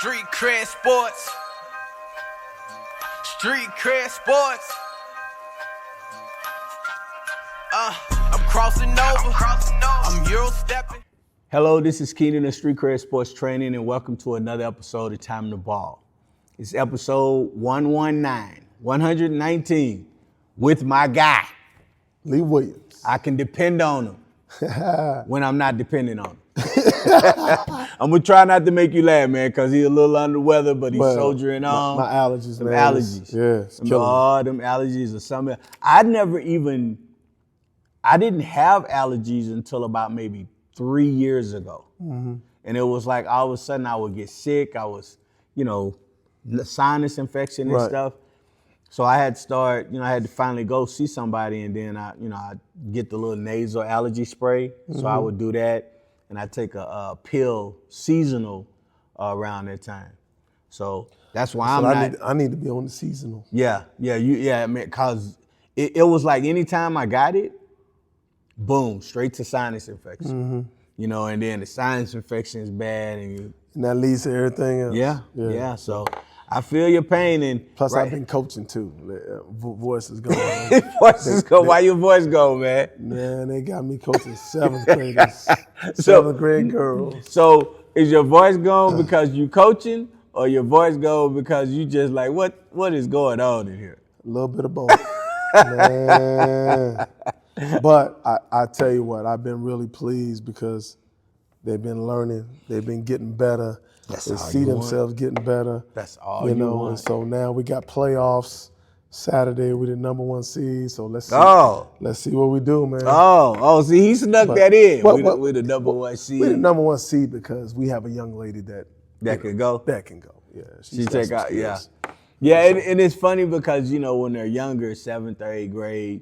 Street cred sports. Street cred sports. I'm crossing over. I'm Euro stepping. Hello, this is Keenan of Street Cred Sports Training, and welcome to another episode of Time to Ball. It's episode 119, with my guy, Lee Williams. I can depend on him when I'm not depending on him. I'm gonna try not to make you laugh, man, because he's a little under the weather, but he's soldiering on. My allergies, them man. Allergies. Yes. Them allergies are something. I didn't have allergies until about maybe 3 years ago. Mm-hmm. And it was like all of a sudden I would get sick. I was, sinus infection and stuff. So I had to start, I had to finally go see somebody, and then I get the little nasal allergy spray. Mm-hmm. So I would do that, and I take a pill seasonal around that time. So that's why I need to be on the seasonal. Because it was like anytime I got it, boom, straight to sinus infection. Mm-hmm. And then the sinus infection is bad, and that leads to everything else. Yeah. So I feel your pain, and plus I've been coaching too. Voice is going. Why your voice go, man? Man, they got me coaching seventh graders, seventh grade girls. So is your voice going because you coaching, or your voice go because you just like what is going on in here? A little bit of both. Man. But I tell you what, I've been really pleased because they've been learning, they've been getting better. They see themselves getting better. That's all you want. And so now we got playoffs. Saturday we the number 1 seed. So let's see. Let's see what we do, man. See, he snuck that in. We the number 1 seed. We the number 1 seed because we have a young lady that can go. That can go. Yeah. She take out. Yeah. Yeah, and it's funny because when they're younger, 7th or 8th grade,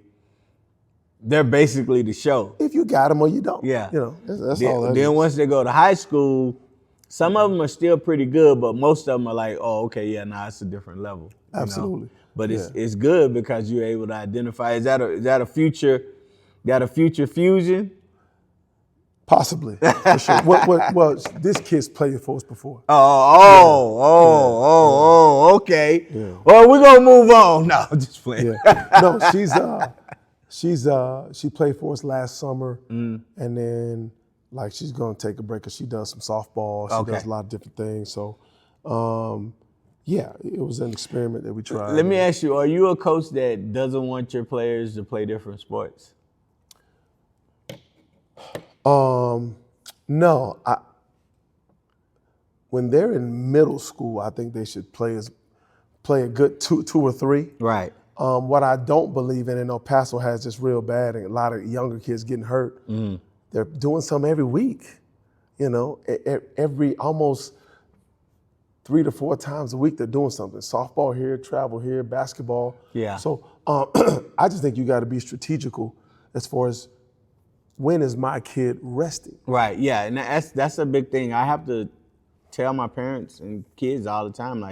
they're basically the show. If you got them or you don't. Yeah. That's all that is. Then once they go to high school, some of them are still pretty good, but most of them are like, it's a different level. Absolutely. But it's good because you're able to identify. Is that a future? Got a future fusion? Possibly, for sure. Well, this kid's played for us before. Okay. Yeah. Well, we're gonna move on. No, just playing. Yeah. No, she played for us last summer, and then she's gonna take a break because she does some softball. She does a lot of different things. So, it was an experiment that we tried. Let me ask you: are you a coach that doesn't want your players to play different sports? No. When they're in middle school, I think they should play a good two or three. Right. What I don't believe in, and El Paso has this real bad, and a lot of younger kids getting hurt. They're doing something every week. Every almost 3 to 4 times a week they're doing something. Softball here, travel here, basketball. Yeah. So I just think you got to be strategical as far as when is my kid resting. Right. Yeah, and that's a big thing. I have to tell my parents and kids all the time,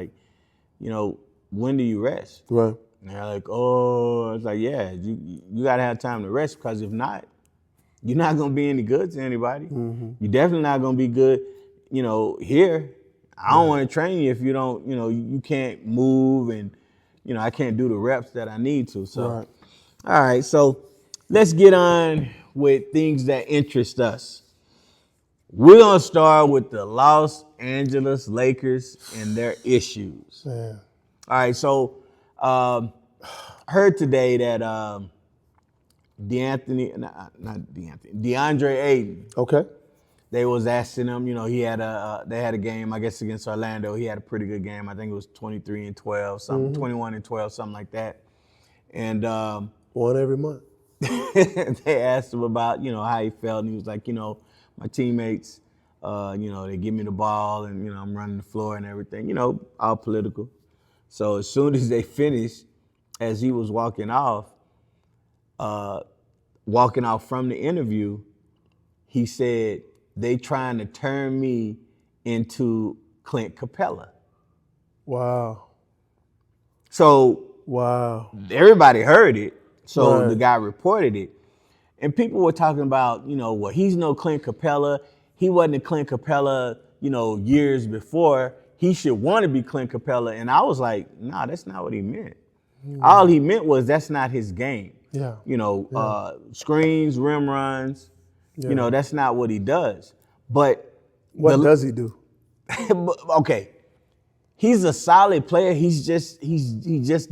when do you rest? Right. And they're like, it's like, you got to have time to rest, because if not, you're not going to be any good to anybody. Mm-hmm. You're definitely not going to be good, here. I don't want to train you if you don't, you can't move, and, I can't do the reps that I need to. So, All right, so let's get on with things that interest us. We're going to start with the Los Angeles Lakers and their issues. Yeah. All right, so heard today that DeAndre Ayton. Okay. They was asking him, they had a game, I guess, against Orlando. He had a pretty good game. I think it was 23-12, something, 21-12, something like that. And one every month. they asked him about, how he felt, and he was like, my teammates, they give me the ball, and I'm running the floor and everything, all political. So as soon as they finished, as he was walking off from the interview, he said, they trying to turn me into Clint Capella. Wow. So everybody heard it. So the guy reported it. And people were talking about, he's no Clint Capella. He wasn't a Clint Capella, years before. he should want to be Clint Capella. And I was like, nah, that's not what he meant. All he meant was that's not his game. Yeah. You know, screens, rim runs, you know, that's not what he does. But what does he do? okay, he's a solid player. He just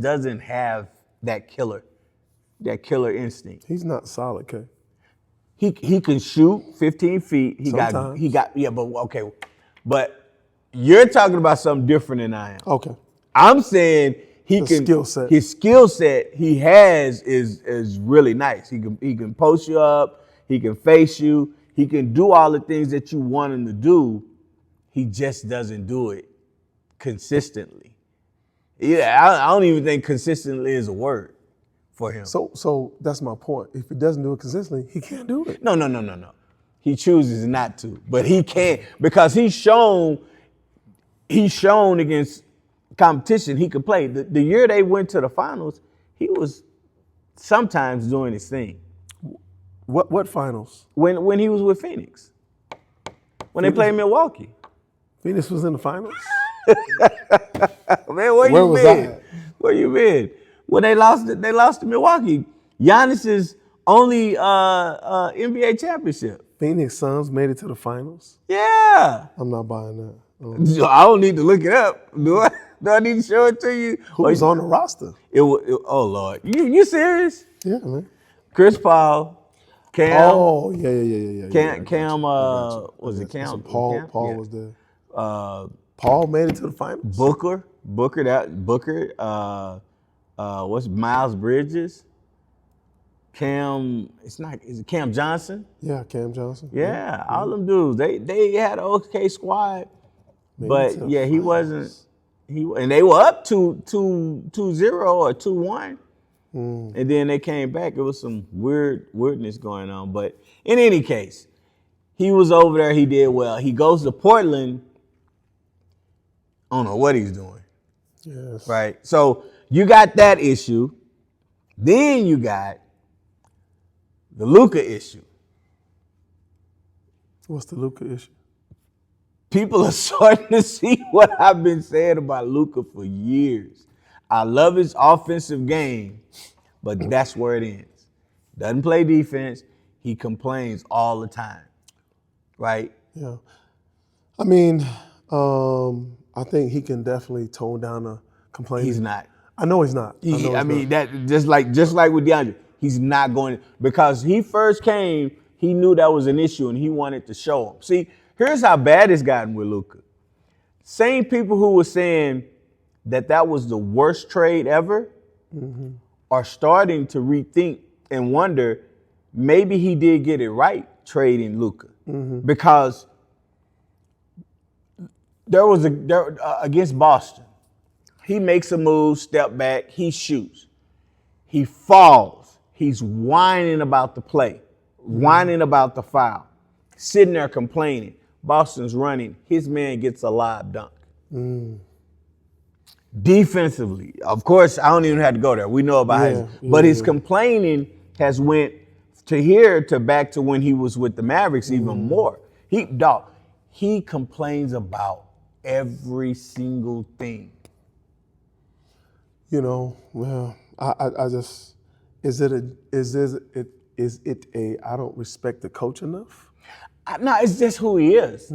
doesn't have that killer instinct. He's not solid, K. He can shoot 15 feet. Sometimes. But you're talking about something different than I am. Okay. I'm saying skill set. His skill set he has is really nice. He can post you up. He can face you. He can do all the things that you want him to do. He just doesn't do it consistently. Yeah, I don't even think consistently is a word for him. So that's my point. If he doesn't do it consistently, he can't do it. No. He chooses not to, but he can't because he's shown against competition he could play. The year they went to the finals, he was sometimes doing his thing. What finals? When he was with Phoenix. When they played Milwaukee. Phoenix was in the finals? Man, where you was been? I? Where you been? When they lost to Milwaukee. Giannis's only NBA championship. Phoenix Suns made it to the finals? Yeah. I'm not buying that. I don't need to look it up. Do I need to show it to you? Who was on the roster? Oh Lord. You serious? Yeah, man. Chris Paul, Cam. Oh, yeah. Cam was it Cam? So Paul Yeah. was there. Paul made it to the finals? Booker. What's Miles Bridges? Cam, is it Cam Johnson? Yeah, Cam Johnson. Yeah, all them dudes. They had an okay squad. But yeah, he wasn't. And they were up 2-0 or 2-1. And then they came back. It was some weirdness going on. But in any case, he was over there. He did well. He goes to Portland. I don't know what he's doing. Yes. Right. So you got that issue. Then you got the Luka issue. What's the Luka issue? People are starting to see what I've been saying about Luka for years. I love his offensive game, but that's where it ends. Doesn't play defense. He complains all the time. Right? Yeah. I mean, I think he can definitely tone down the complaining. He's not. I know he's not. That just like with DeAndre, he's not going because he first came, he knew that was an issue and he wanted to show him. See, here's how bad it's gotten with Luka. Same people who were saying that was the worst trade ever are starting to rethink and wonder maybe he did get it right trading Luka because there was against Boston. He makes a move, step back, he shoots. He falls. He's whining about the play, whining about the foul, sitting there complaining. Boston's running. His man gets a lob dunk. Defensively, of course, I don't even have to go there. We know about but his complaining has went to back to when he was with the Mavericks even more. He complains about every single thing. You know, well, I just is it a I don't respect the coach enough? No, it's just who he is.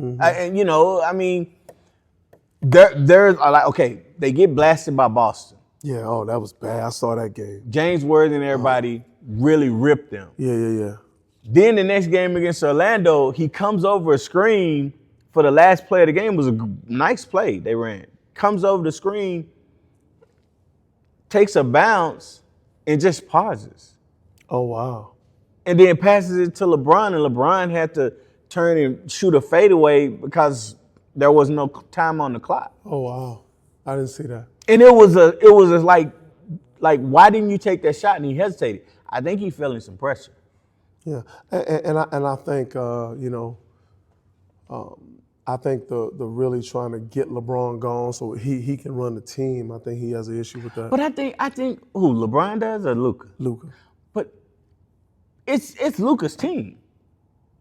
There's like, okay, they get blasted by Boston. Yeah, oh, that was bad. I saw that game. James Worthy and everybody really ripped them. Yeah. Then the next game against Orlando, he comes over a screen for the last play of the game. It was a nice play they ran. Comes over the screen, takes a bounce, and just pauses. Oh, wow. And then passes it to LeBron, and LeBron had to turn and shoot a fadeaway because there was no time on the clock. Oh, wow. I didn't see that. And it was like, why didn't you take that shot? And he hesitated. I think he feeling some pressure. Yeah, and I think I think the really trying to get LeBron gone so he can run the team. I think he has an issue with that. But I think who, LeBron does or Luka? Luka. But it's Luka's team.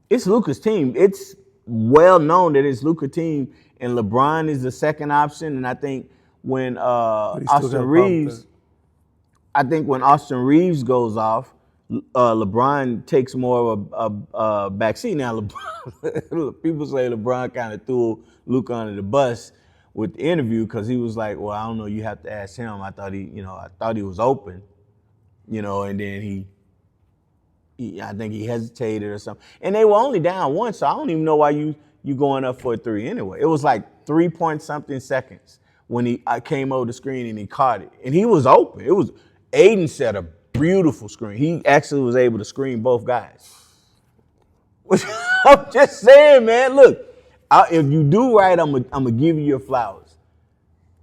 It's Luka's team. It's well known that it's Luka's team, and LeBron is the second option. And I think when But he still got a Austin problem with Reeves, I think when Austin Reeves goes off, LeBron takes more of a backseat. Now, LeBron, people say LeBron kind of threw Luka under the bus with the interview because he was like, "Well, I don't know. You have to ask him. I thought he was open, and then I think he hesitated or something. And they were only down 1, so I don't even know why you going up for a 3 anyway. It was like 3-point-something seconds when I came over the screen and he caught it, and he was open. It was Aiden set a beautiful screen. He actually was able to screen both guys. I'm just saying, man. Look, if you do right, I'm gonna give you your flowers.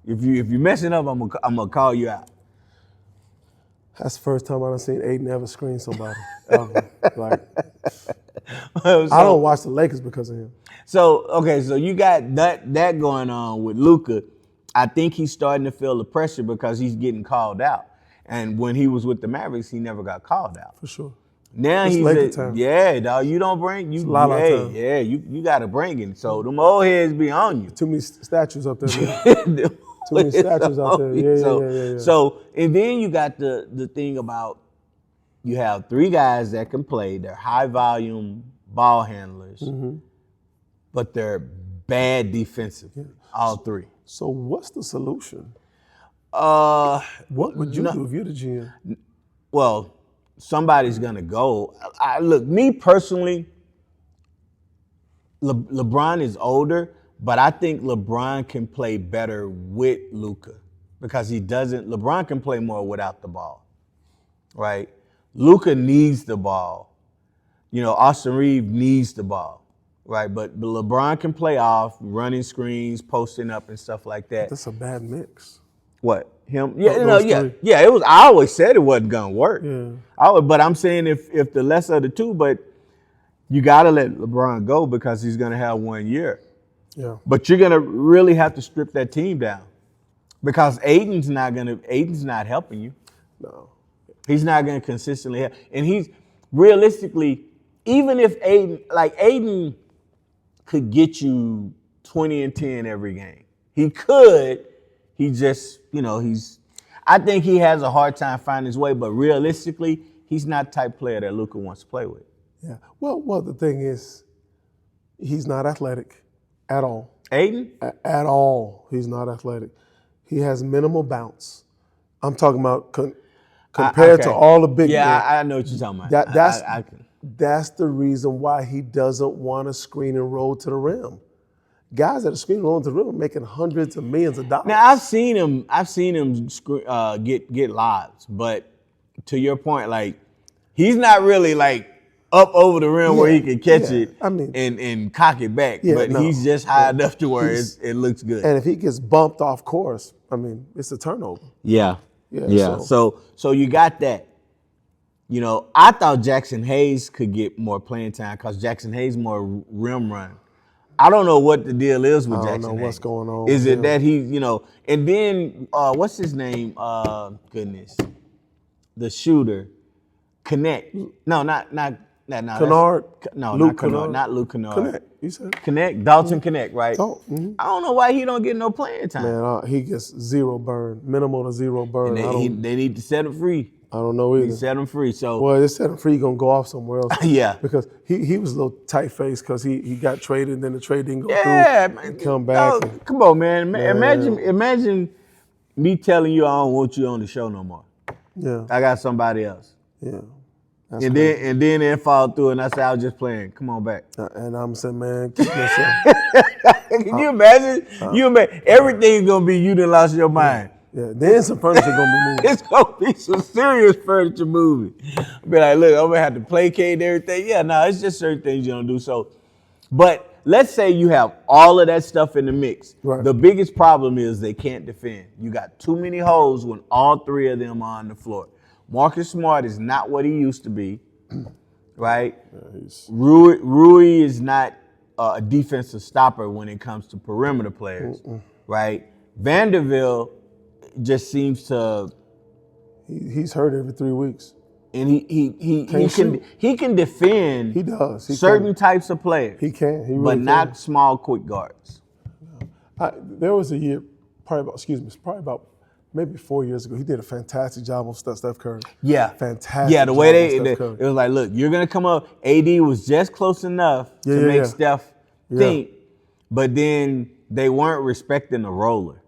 If you messing up, I'm gonna call you out. That's the first time I've seen Aiden ever screen somebody ever. Like, So, I don't watch the Lakers because of him. So you got that going on with Luka. I think he's starting to feel the pressure because he's getting called out. And when he was with the Mavericks, he never got called out. For sure. Now It's he's Laker time. yeah, dog. You don't bring you. La-la time. Yeah, you got to bring it. So them old heads be on you. Too many statues up there, man. Too many statues out there. Yeah. So and then you got the thing about you have 3 guys that can play. They're high volume ball handlers, but they're bad defensively. All 3. So what's the solution? What Would you do if you're the GM? Well, somebody's gonna go. Look, me personally, LeBron is older, but I think LeBron can play better with Luka because LeBron can play more without the ball, right? Luka needs the ball. Austin Reeves needs the ball, right? But LeBron can play off, running screens, posting up, and stuff like that. That's a bad mix. What? Him? Yeah, Those 3. yeah. It was. I always said it wasn't gonna work. Yeah. But I'm saying if the lesser of the 2, but you gotta let LeBron go because he's gonna have 1 year. Yeah. But you're gonna really have to strip that team down because Aiden's not helping you. No. He's not gonna consistently help. And he's realistically, even if Aiden could get you 20 and 10 every game, he could. He just, I think he has a hard time finding his way, but realistically, he's not the type of player that Luka wants to play with. Yeah. Well, the thing is, he's not athletic at all. Aiden? At all. He's not athletic. He has minimal bounce. I'm talking about compared to all the big men. Yeah, I know what you're talking about. That's the reason why he doesn't want to screen and roll to the rim. Guys that are screening rolling to the rim are making hundreds of millions of dollars. Now I've seen him get lobs, but to your point, like he's not really like up over the rim where he can catch it and cock it back. But he's just high enough to where it looks good. And if he gets bumped off course, it's a turnover. Yeah. So you got that. I thought Jackson Hayes could get more playing time because Jackson Hayes more rim run. I don't know what the deal is with Jackson Hayes. I don't know what's going on. Is it that he, and then what's his name? Goodness, the shooter, Connect. No, not Kennard. Not Kennard. Not Luke Kennard. Connect. You said Connect. Dalton Connect, right? Mm-hmm. I don't know why he don't get no playing time. Man, he gets 0 burn, minimal to 0 burn. They need to set him free. I don't know either. Set him free. So they set him free. He's gonna go off somewhere else. Yeah, because he was a little tight faced because he got traded and then the trade didn't go through. Man, come back. Come on, man. Imagine me telling you I don't want you on the show no more. Yeah, I got somebody else. Yeah, and then it fall through and I say I was just playing. Come on back. And I'm saying, man, keep yourself. Can you imagine? Everything's gonna be you that lost your mind. Yeah, then some furniture gonna be moving. It's gonna be some serious furniture moving. Be like, look, I'm gonna have to placate and everything. Yeah, no, it's just certain things you don't do. So, but let's say you have all of that stuff in the mix. Right. The biggest problem is they can't defend. You got too many holes when all 3 of them are on the floor. Marcus Smart is not what he used to be, right? Yeah, Rui is not a defensive stopper when it comes to perimeter players, right? Vanderbilt just seems to. He's hurt every 3 weeks, and he can defend. He does. Certain types of players. He can. He really but can. not small, quick guards. There was a year, probably about maybe 4 years ago. He did a fantastic job on Steph Curry. Yeah. Fantastic. Yeah, the way job on it Steph Curry. was like, look, you're gonna come up. AD was just close enough to make Steph think, but then they weren't respecting the roller.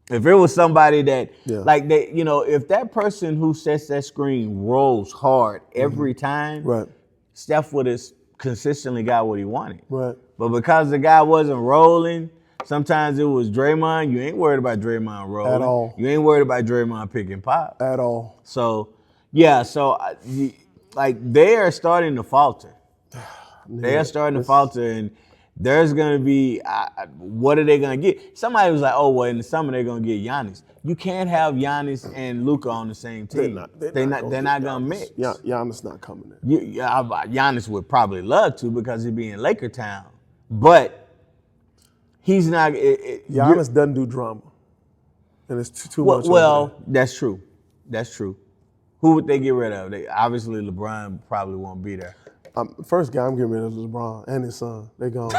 If it was somebody that, like they, if that person who sets that screen rolls hard every time, Right. Steph would have consistently got what he wanted. Right. But because the guy wasn't rolling, sometimes it was Draymond. You ain't worried about Draymond rolling. At all. You ain't worried about Draymond picking pop. At all. So, yeah, like they are starting to falter. They are starting to falter, and there's going to be, what are they going to get? Somebody was like, oh, well, in the summer they're going to get Giannis. You can't have Giannis and Luka on the same team. They're not going to mix. Giannis not coming in. Giannis would probably love to because he'd be in Laker town. But he's not. Giannis doesn't do drama. And it's too much. Well, that's true. That's true. Who would they get rid of? Obviously, LeBron probably won't be there. First guy I'm getting rid of is LeBron and his son. They gone.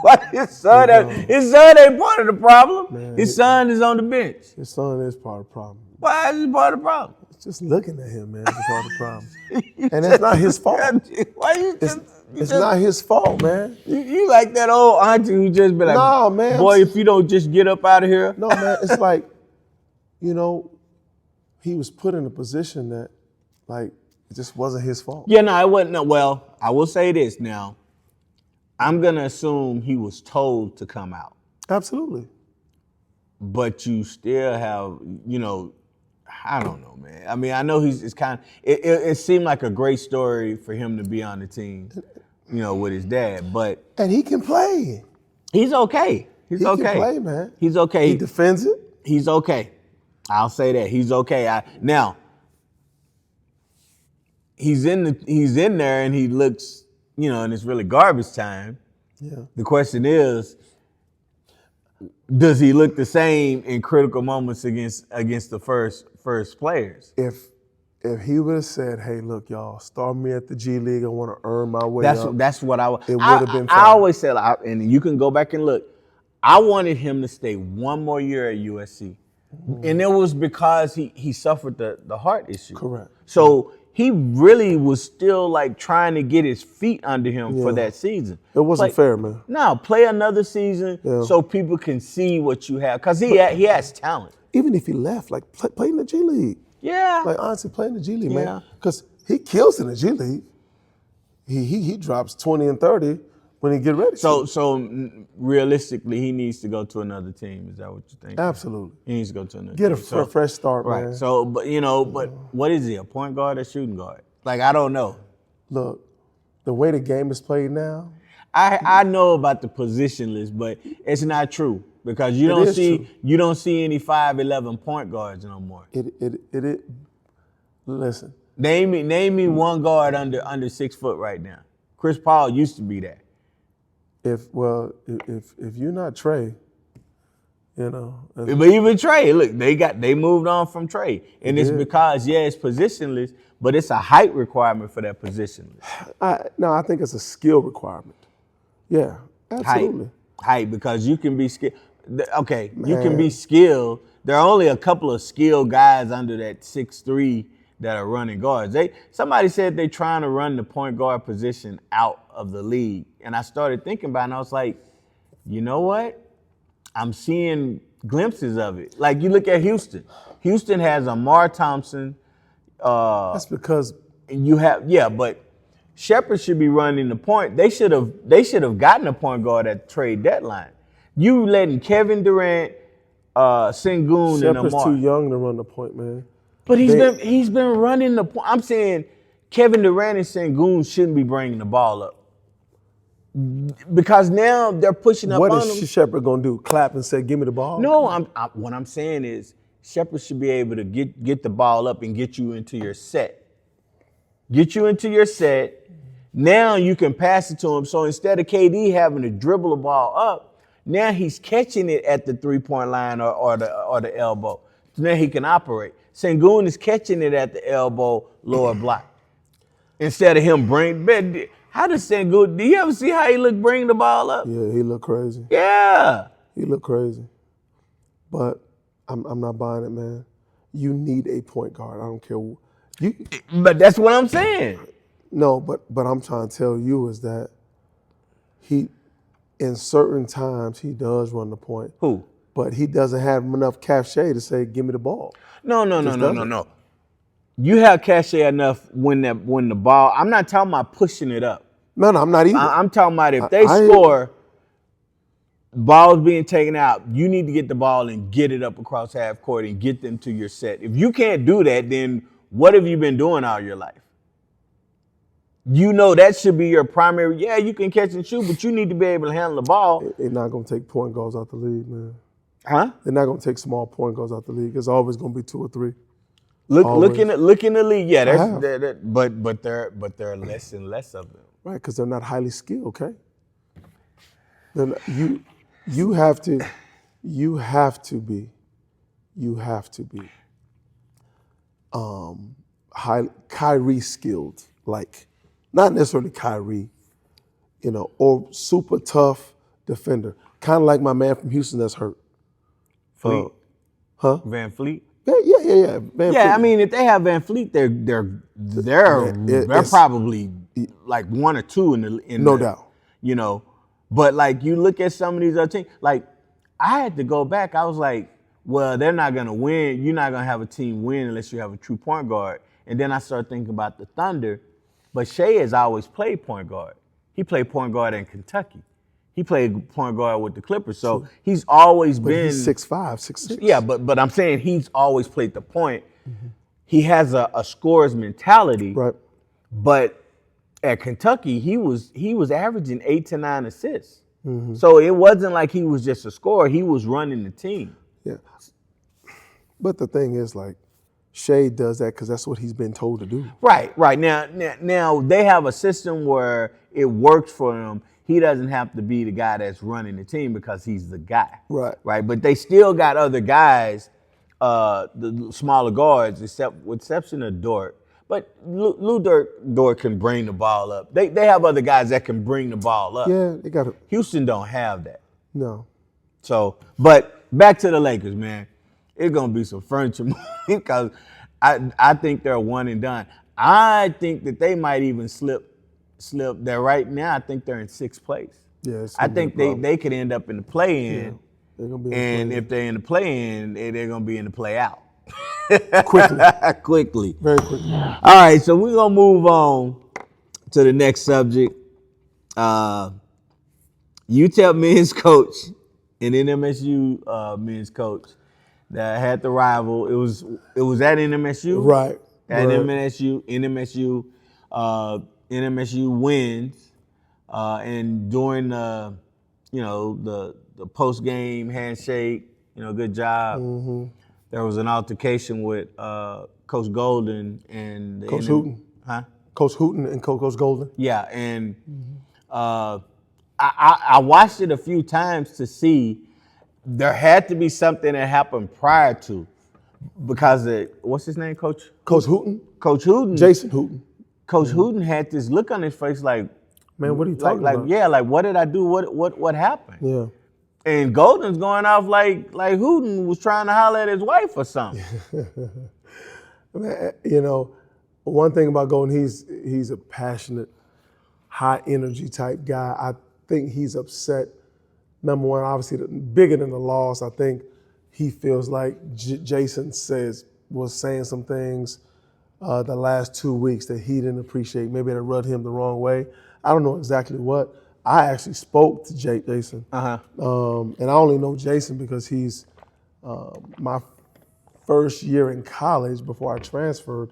What? His son ain't part of the problem. Man, his son is on the bench. His son is part of the problem. Why is he part of the problem? It's just looking at him, man, is part of the problem. And that's not his fault. Why you It's not his fault, man. You like that old auntie who just be like, no, man, boy, if you don't just get up out of here. No, man, it's like, he was put in a position that, like, it just wasn't his fault. Yeah, no, it wasn't. No, well, I will say this now. I'm going to assume he was told to come out. Absolutely. But you still have, I don't know, man. I mean, I know it's kind of, it seemed like a great story for him to be on the team, with his dad, but. And he can play. He's okay. He can play, man. He's okay. He defends it. He's okay. I'll say that. He's okay. Now, he's in there and he looks, and it's really garbage time. Yeah. The question is, does he look the same in critical moments against the first players? If he would have said, "Hey, look, y'all, start me at the G League. I want to earn my way up." That's what I would. It would have been fine. I always said, and you can go back and look. I wanted him to stay one more year at USC, and it was because he suffered the heart issue. Correct. So he really was still like trying to get his feet under him for that season. It wasn't fair, man. No, play another season so people can see what you have, because he has talent. Even if he left, like play in the G League. Yeah. Like honestly, play in the G League, man. Because he kills in the G League. He drops 20 and 30 when he get ready. So realistically, he needs to go to another team. Is that what you think? Absolutely. He needs to go to another team. Get a fresh start, right. man. So, but what is he? A point guard or shooting guard? Like, I don't know. Look, the way the game is played now. I know about the positionless, but it's not true because you don't see any 5'11" point guards no more. It listen. Name me one guard under 6 foot right now. Chris Paul used to be that. If you're not Trey, But even Trey, look, they moved on from Trey, and it's because it's positionless, but it's a height requirement for that positionless. I think it's a skill requirement. Yeah, absolutely. Height, because you can be skilled. Okay, you can be skilled. There are only a couple of skilled guys under that 6'3" that are running guards. Somebody said they're trying to run the point guard position out of the league, and I started thinking about it, and I was like, you know what? I'm seeing glimpses of it. Like, you look at Houston. Houston has Amar Thompson. That's because but Shepard should be running the point. They should have gotten a point guard at the trade deadline. You letting Kevin Durant, Sengun, and Amar. Shepard's too young to run the point, man. But he's been running the point. I'm saying Kevin Durant and Sengun shouldn't be bringing the ball up. Because now they're pushing up on him. What is Shepard gonna do? Clap and say, "Give me the ball"? No, what I'm saying is Shepard should be able to get the ball up and get you into your set. Get you into your set. Now you can pass it to him. So instead of KD having to dribble the ball up, now he's catching it at the 3-point line or the elbow. So now he can operate. Sengun is catching it at the elbow, lower block. Instead of him how does Sengun, do you ever see how he look bring the ball up? Yeah, he look crazy. Yeah. He looked crazy. But I'm not buying it, man. You need a point guard. I don't care. But that's what I'm saying. No, but I'm trying to tell you is that he, in certain times, he does run the point. Who? But he doesn't have enough cachet to say, give me the ball. No. doesn't. You have cachet enough when the ball. I'm not talking about pushing it up. No, I'm not either. I'm talking about if they score, balls being taken out, you need to get the ball and get it up across half court and get them to your set. If you can't do that, then what have you been doing all your life? You know that should be your primary. Yeah, you can catch and shoot, but you need to be able to handle the ball. They're not going to take point guards out the league, man. Huh? They're not going to take small point guards out the league. It's always going to be 2 or 3. Look in the league. Yeah, but there are less and less of them. Right, because they're not highly skilled. Okay. You have to be high Kyrie skilled, like not necessarily Kyrie, or super tough defender, kind of like my man from Houston that's hurt. Fleet. Van Fleet. Yeah. Van Fleet. I mean, if they have Van Fleet, they're probably like 1 or 2 in no doubt. But like you look at some of these other teams, like I had to go back. I was like, well, they're not gonna win. You're not gonna have a team win unless you have a true point guard. And then I started thinking about the Thunder, but Shea has always played point guard. He played point guard in Kentucky. He played point guard with the Clippers, so he's always been. He's 6'5", 6'6". Yeah, but I'm saying he's always played the point. Mm-hmm. He has a scorer's mentality. Right. But at Kentucky, he was averaging 8 to 9 assists. Mm-hmm. So it wasn't like he was just a scorer. He was running the team. Yeah. But the thing is, like, Shea does that because that's what he's been told to do. Right. Now they have a system where it works for him. He doesn't have to be the guy that's running the team because he's the guy. Right. But they still got other guys, the smaller guards, with exception of Dort. But Lou Dort can bring the ball up. They have other guys that can bring the ball up. Yeah, they got it. Houston don't have that. No. So, but back to the Lakers, man. It's gonna be some furniture because I think they're one and done. I think that they might even slip there right now. I think they're in 6th place. Yeah, I think they could end up in the play-in. Yeah, they're gonna be and if they're in the play-in, they're gonna be in the play-out. Quickly. Very quickly. All right, so we're gonna move on to the next subject. UTEP men's coach and NMSU men's coach that had the rival. It was at NMSU. Right. At NMSU. NMSU wins. And during the post-game handshake, good job. Mm-hmm. There was an altercation with Coach Golden and Coach Hooten. Huh? Coach Hooten and Coach Golden. Yeah, and I watched it a few times to see there had to be something that happened prior to, because what's his name, Coach? Coach Hooten. Coach Hooten. Jason Hooten. Coach Hooten had this look on his face like, man, what are you talking about? Yeah, like what did I do? What happened? Yeah. And Golden's going off like Hooten was trying to holler at his wife or something. Man, one thing about Golden, he's a passionate, high energy type guy. I think he's upset. Number one, obviously, bigger than the loss. I think he feels like Jason was saying some things the last 2 weeks that he didn't appreciate. Maybe that rubbed him the wrong way. I don't know exactly what. I actually spoke to Jason. Uh-huh. And I only know Jason because he's my first year in college before I transferred.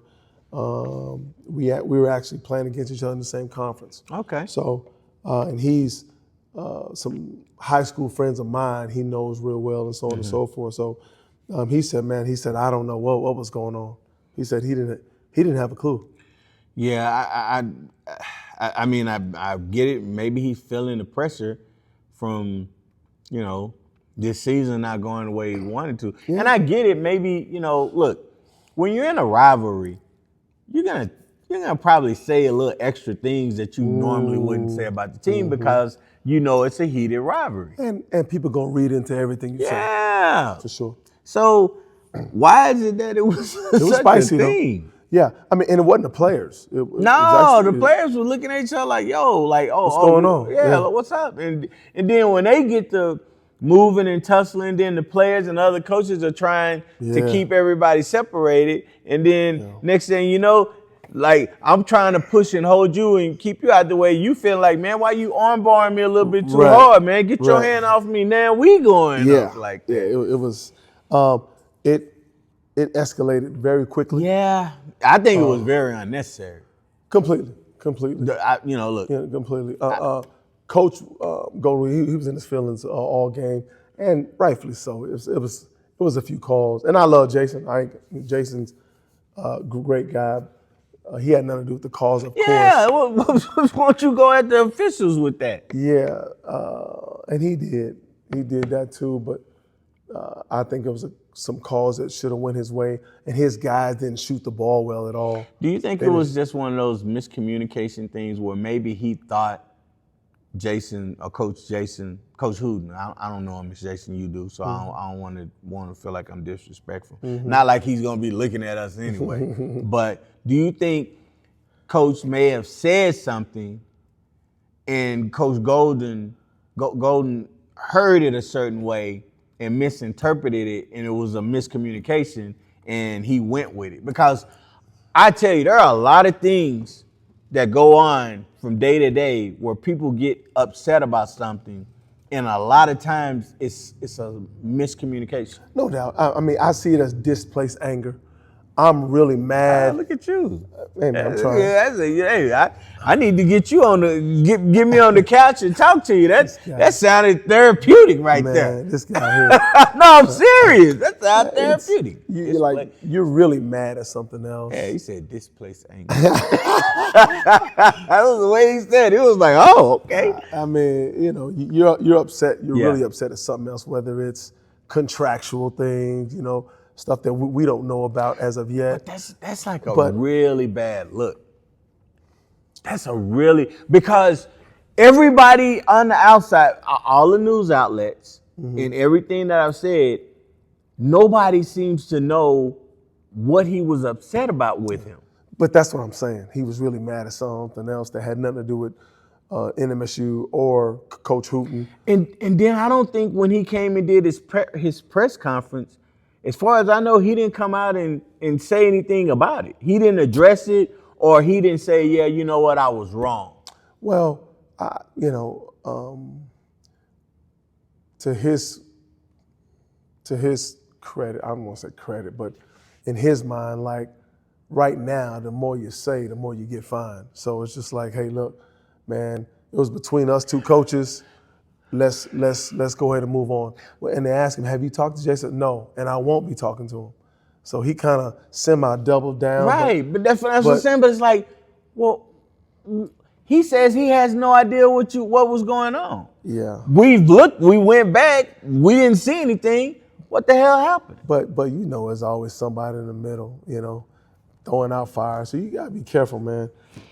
We were actually playing against each other in the same conference. Okay. So, and he's some high school friends of mine he knows real well and so on and so forth. So he said, I don't know what was going on. He said he didn't have a clue. Yeah, I mean, I get it. Maybe he's feeling the pressure from, this season not going the way he wanted to. Yeah. And I get it. Maybe, look, when you're in a rivalry, you're you're gonna probably say a little extra things that you normally wouldn't say about the team because you know it's a heated rivalry. And people gonna read into everything you say. Yeah, For sure. So why is it that it was such spicy, a thing? though. Yeah, I mean, and it wasn't the players. It was No, actually, the players were looking at each other like, "Yo, like, what's going on? Yeah, like, what's up?" And then when they get to moving and tussling, then the players and other coaches are trying to keep everybody separated. And then next thing you know, like I'm trying to push and hold you and keep you out the way. You feel like, man, why you armbarring me a little bit too hard, man? Get your hand off me now. We going up like that. Yeah, it was. It escalated very quickly. Yeah, I think it was very unnecessary. Completely. Look. Yeah, completely. Coach Golden, he was in his feelings all game, and rightfully so. It was a few calls, and I love Jason. Jason's a great guy. He had nothing to do with the calls, of course. Yeah, why don't you go at the officials with that? Yeah, and he did. He did that too, but I think it was some calls that should have went his way, and his guys didn't shoot the ball well at all. Do you think it was just one of those miscommunication things where maybe he thought Jason or Coach Hooten, I don't know him as Jason, you do, so I don't want to feel like I'm disrespectful. Not like he's gonna be looking at us anyway. But do you think Coach may have said something, and Coach Golden heard it a certain way and misinterpreted it, and it was a miscommunication, and he went with it? Because I tell you, there are a lot of things that go on from day to day where people get upset about something, and a lot of times it's a miscommunication. No doubt. I mean, I see it as displaced anger. I'm really mad. Look at you. Hey, man, I'm trying. I need to get you get me on the couch and talk to you. That sounded therapeutic right there. This guy here. No, I'm serious. That sounded therapeutic. You're really mad at something else. Yeah, he said displaced anger. That was the way he said it. It was like, oh, okay. I mean, you're upset. You're really upset at something else, whether it's contractual things, stuff that we don't know about as of yet. But that's like a really bad look. Because everybody on the outside, all the news outlets and everything that I've said, nobody seems to know what he was upset about with him. But that's what I'm saying. He was really mad at something else that had nothing to do with NMSU or Coach Hooten. And then I don't think when he came and did his press conference, as far as I know, he didn't come out and say anything about it. He didn't address it, or he didn't say, yeah, you know what, I was wrong. Well, to his credit, I don't want to say credit, but in his mind, like right now, the more you say, the more you get fined. So it's just like, hey, look, man, it was between us two coaches. Let's go ahead and move on. And they asked him, have you talked to Jason? No, and I won't be talking to him. So he kind of semi-doubled down. Right, but that's what I'm saying. But it's like, well, he says he has no idea what was going on. Yeah. We've looked, we went back, we didn't see anything. What the hell happened? But there's always somebody in the middle, throwing out fire. So you gotta be careful, man.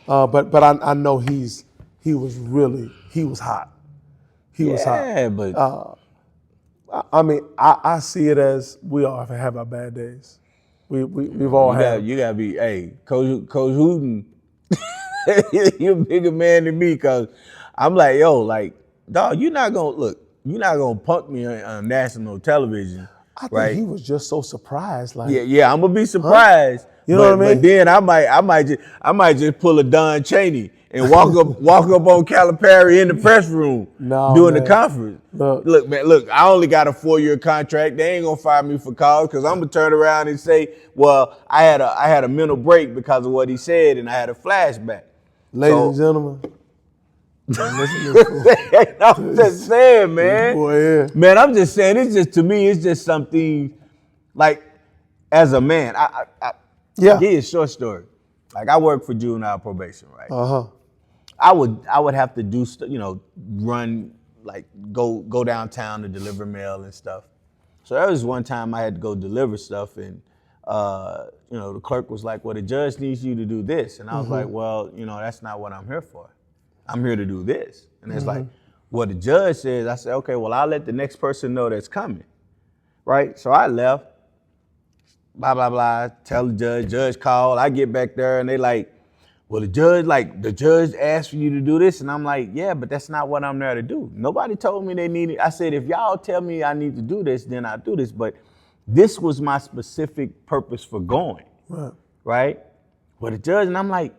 But I know he was hot. He was hot. Yeah, but I mean, I see it as we all have our bad days. We've all had. You gotta be, hey, Coach Hooten, you're a bigger man than me, cause I'm like, yo, like, dog, you're not gonna punk me on national television. I think he was just so surprised. Like, yeah, I'm gonna be surprised. Huh? You know what I mean? But then I might just pull a Don Chaney and walk up on Calipari in the press room during the conference. Look, man, I only got a 4-year contract. They ain't gonna fire me for cause, because I'm gonna turn around and say, well, I had a mental break because of what he said, and I had a flashback. Ladies and gentlemen, I'm just saying, man. Boy, yeah. Man, I'm just saying, to me, it's just something, like, as a man, I'll give you a short story. Like, I work for juvenile probation, right? Uh-huh. I would have to do, run, like, go downtown to deliver mail and stuff. So there was one time I had to go deliver stuff, and the clerk was like, well, the judge needs you to do this. And I was like, well, that's not what I'm here for. I'm here to do this. And it's like, well, the judge says, I said, okay, well, I'll let the next person know that's coming, right? So I left, blah, blah, blah, tell the judge called, I get back there and they like, well, the judge asked for you to do this. And I'm like, yeah, but that's not what I'm there to do. Nobody told me they needed, I said, if y'all tell me I need to do this, then I'll do this. But this was my specific purpose for going, right? Well, the judge, and I'm like,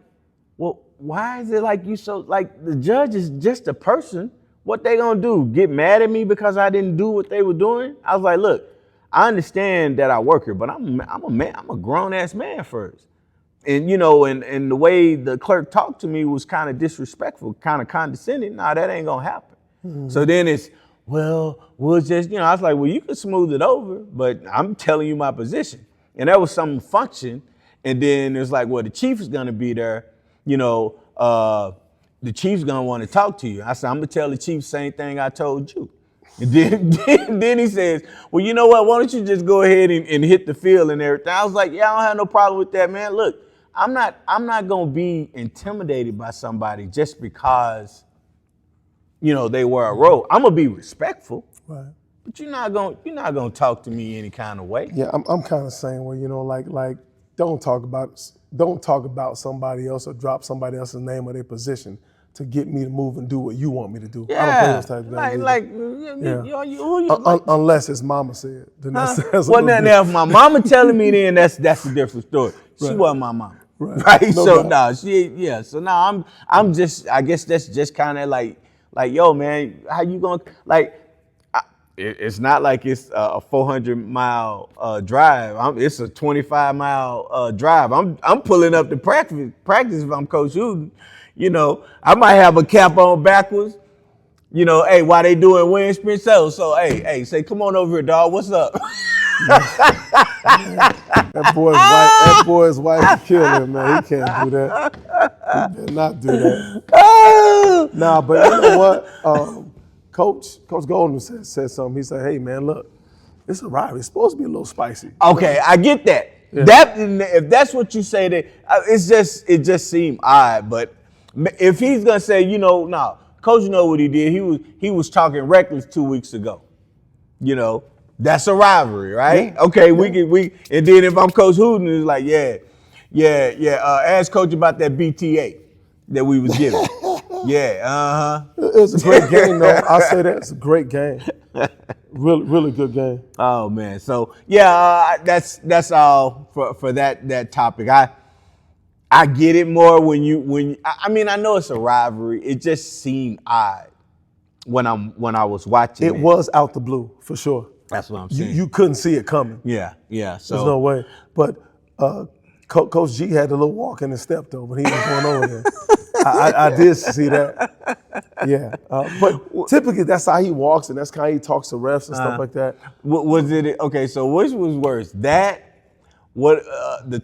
well, why is it like you so, like the judge is just a person. What they gonna do, get mad at me because I didn't do what they were doing? I was like, look, I understand that I work here, but I'm a man, I'm a grown ass man first. And and the way the clerk talked to me was kind of disrespectful, kind of condescending. Nah, that ain't gonna happen. So then it's, well, we'll just, I was like, well, you can smooth it over, but I'm telling you my position. And that was some function. And then it's like, well, the chief is gonna be there, the chief's gonna want to talk to you. I said, I'm gonna tell the chief same thing I told you. And then he says, well, you know what? Why don't you just go ahead and hit the field and everything? I was like, yeah, I don't have no problem with that, man. Look, I'm not gonna be intimidated by somebody just because, they wear a robe. I'm gonna be respectful, right? But you're not gonna talk to me any kind of way. Yeah, I'm kind of saying, well, like don't talk about somebody else or drop somebody else's name or their position to get me to move and do what you want me to do. Yeah, I don't play those types of games. Unless it's mama said. Then well, now if my mama telling me, then that's a different story. She wasn't my mama, right? No, so So now I'm just, I guess that's just kind of like, yo, man, how you gonna It's not like it's a 400-mile drive. It's a 25-mile drive. I'm pulling up to practice if I'm Coach Hooten. I might have a cap on backwards. Hey, why they doing wind sprint? So hey, say, come on over here, dog. What's up? That boy's wife killed him, man. He can't do that. He better not do that. Nah, but you know what? Coach Golden said something. He said, hey, man, look, it's a rivalry. It's supposed to be a little spicy. Okay, I get that. Yeah. If that's what you say, that it just seemed odd. But if he's gonna say, Coach, what he did? He was talking reckless 2 weeks ago. That's a rivalry, right? Yeah. Okay, we and then if I'm Coach Hooten, it's like, ask Coach about that BTA that we was giving. Yeah, It was a great game, though. I'll say that. It's a great game. Really, really good game. Oh, man. So, that's all for that topic. I get it more when I know it's a rivalry. It just seemed odd when I was watching it. It was out the blue, for sure. That's what I'm saying. You couldn't see it coming. Yeah. So there's no way. But Coach G had a little walk in his step, though, when he was going over there. I did see that. Yeah. But typically that's how he walks and that's how he talks to refs and stuff like that. Was it okay? So which was worse? The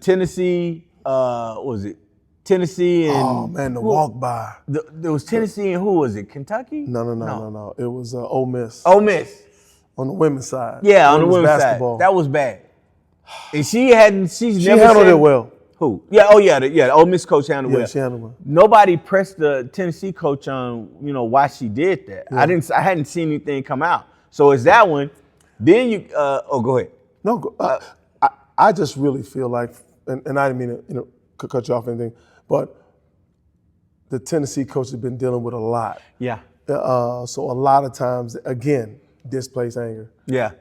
Tennessee? Was it Tennessee and? Oh man, the walk by. There was Tennessee and who was it? Kentucky? No. It was Ole Miss. Ole Miss on the women's side. Yeah, on the women's basketball side. That was bad. And she never handled it well. Who? Yeah. Oh yeah. The Ole Miss coach handled it well. She handled it well. Nobody pressed the Tennessee coach on why she did that. Yeah. I hadn't seen anything come out. So it's that one. Then you. Go ahead. No. I just really feel like, and I didn't mean to cut you off or anything, but the Tennessee coach has been dealing with a lot. Yeah. So a lot of times, again, displaced anger. Yeah.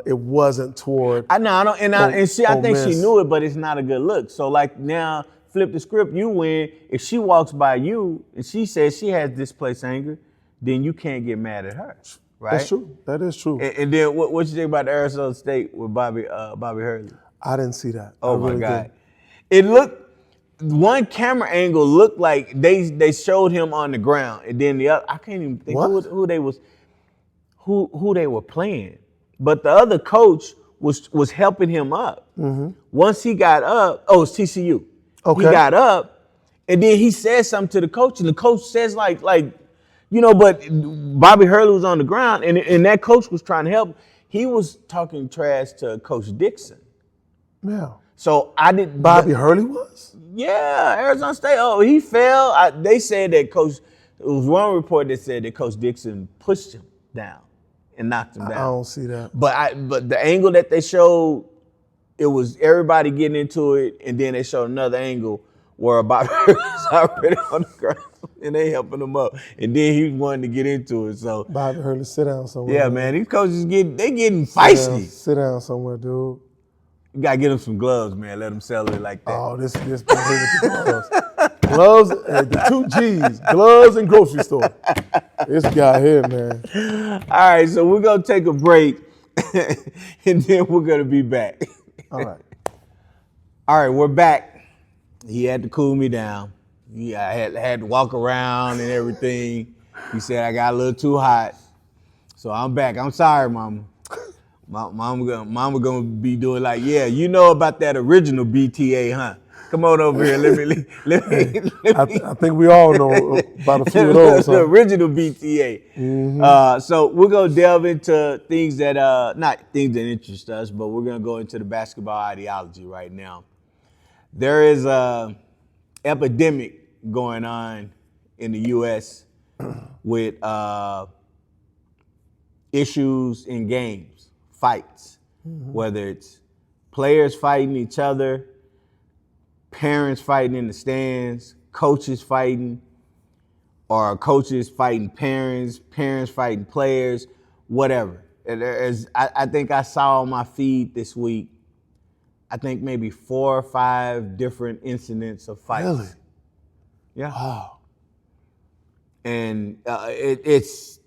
It wasn't toward. I think she knew it, but it's not a good look. So like now, flip the script. You win. If she walks by you and she says she has displaced anger, then you can't get mad at her, right? That's true. That is true. And then what you think about the Arizona State with Bobby Hurley? I didn't see that. Oh my God! It looked. One camera angle looked like they showed him on the ground, and then the other, I can't even think who they were playing. But the other coach was helping him up. Mm-hmm. Once he got up, it's TCU. Okay. He got up, and then he said something to the coach, and the coach says but Bobby Hurley was on the ground, and that coach was trying to help. He was talking trash to Coach Dixon. Yeah. So I didn't. Bobby Hurley was? Yeah, Arizona State. Oh, he fell. They said that Coach. It was one report that said that Coach Dixon pushed him down and knocked him down. I don't see that. But the angle that they showed, it was everybody getting into it, and then they showed another angle where Bobby was already on the ground and they helping him up, and then he wanted to get into it. So Bobby Hurley, sit down somewhere. yeah, man, these coaches getting feisty. Sit down somewhere, dude. You gotta get him some gloves, man. Let him sell it like that. Oh, this boy here with the gloves. Gloves, the 2 G's, gloves and grocery store. This guy here, man. All right, so we're gonna take a break, and then we're gonna be back. All right. All right, we're back. He had to cool me down. Yeah, I had to walk around and everything. He said I got a little too hot, so I'm back. I'm sorry, Mama. Mama gonna be doing like, yeah, you know about that original BTA, huh? Come on over here. I think we all know about a few of those. The original BTA. Mm-hmm. So we're gonna delve into things that not things that interest us, but we're gonna go into the basketball ideology right now. There is a epidemic going on in the U.S. with issues in games, fights, whether it's players fighting each other, parents fighting in the stands, coaches fighting, or coaches fighting parents, parents fighting players, whatever. I think I saw on my feed this week, I think maybe 4 or 5 different incidents of fights. Really? Yeah. Wow. And it's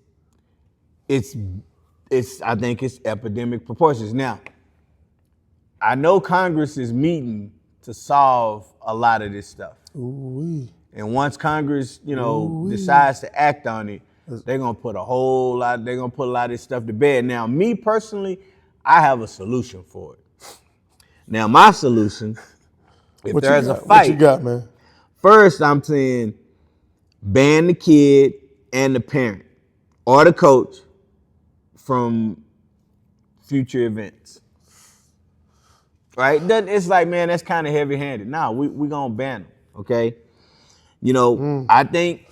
I think it's epidemic proportions. Now, I know Congress is meeting to solve a lot of this stuff. Ooh-wee. And once Congress, decides to act on it, they're gonna put a lot of this stuff to bed. Now, me personally, I have a solution for it. Now, my solution, if there's a fight, what you got, man? First, I'm saying ban the kid and the parent or the coach from future events. Right? It's like, man, that's kind of heavy-handed. Nah, we gonna ban them, okay? I think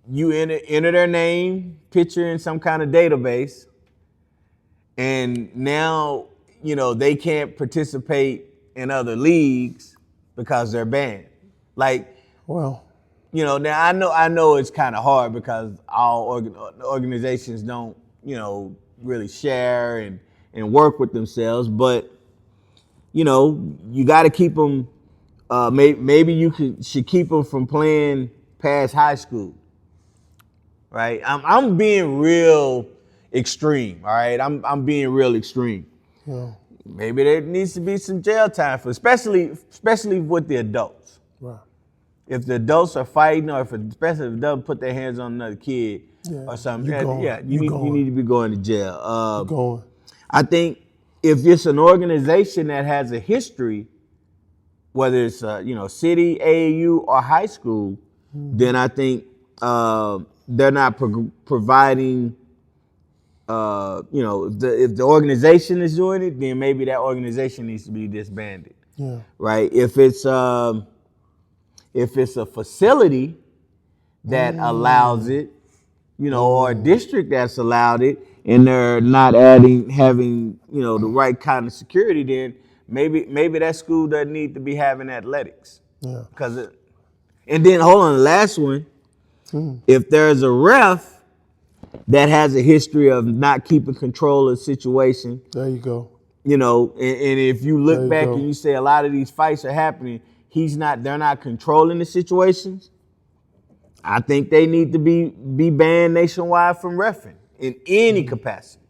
you enter their name, picture in some kind of database, and now, they can't participate in other leagues because they're banned. Like, well, now I know it's kind of hard because all organizations don't, really share and work with themselves, but you got to keep them. Maybe you should keep them from playing past high school, right? I'm being real extreme, all right? I'm being real extreme. yeah. Maybe there needs to be some jail time for, especially with the adults. Right. If the adults are fighting, or especially if it doesn't put their hands on another kid or something, you need to be going to jail. Going. I think if it's an organization that has a history, whether it's city, AAU, or high school, then I think they're not providing. If the organization is doing it, then maybe that organization needs to be disbanded. Yeah. Right. If it's a facility that allows it, or a district that's allowed it, and they're not having the right kind of security, then maybe that school doesn't need to be having athletics. Yeah. And then hold on, the last one. If there's a ref that has a history of not keeping control of the situation, there you go. And if you look back and you say a lot of these fights are happening, they're not controlling the situations, I think they need to be banned nationwide from reffing in any capacity.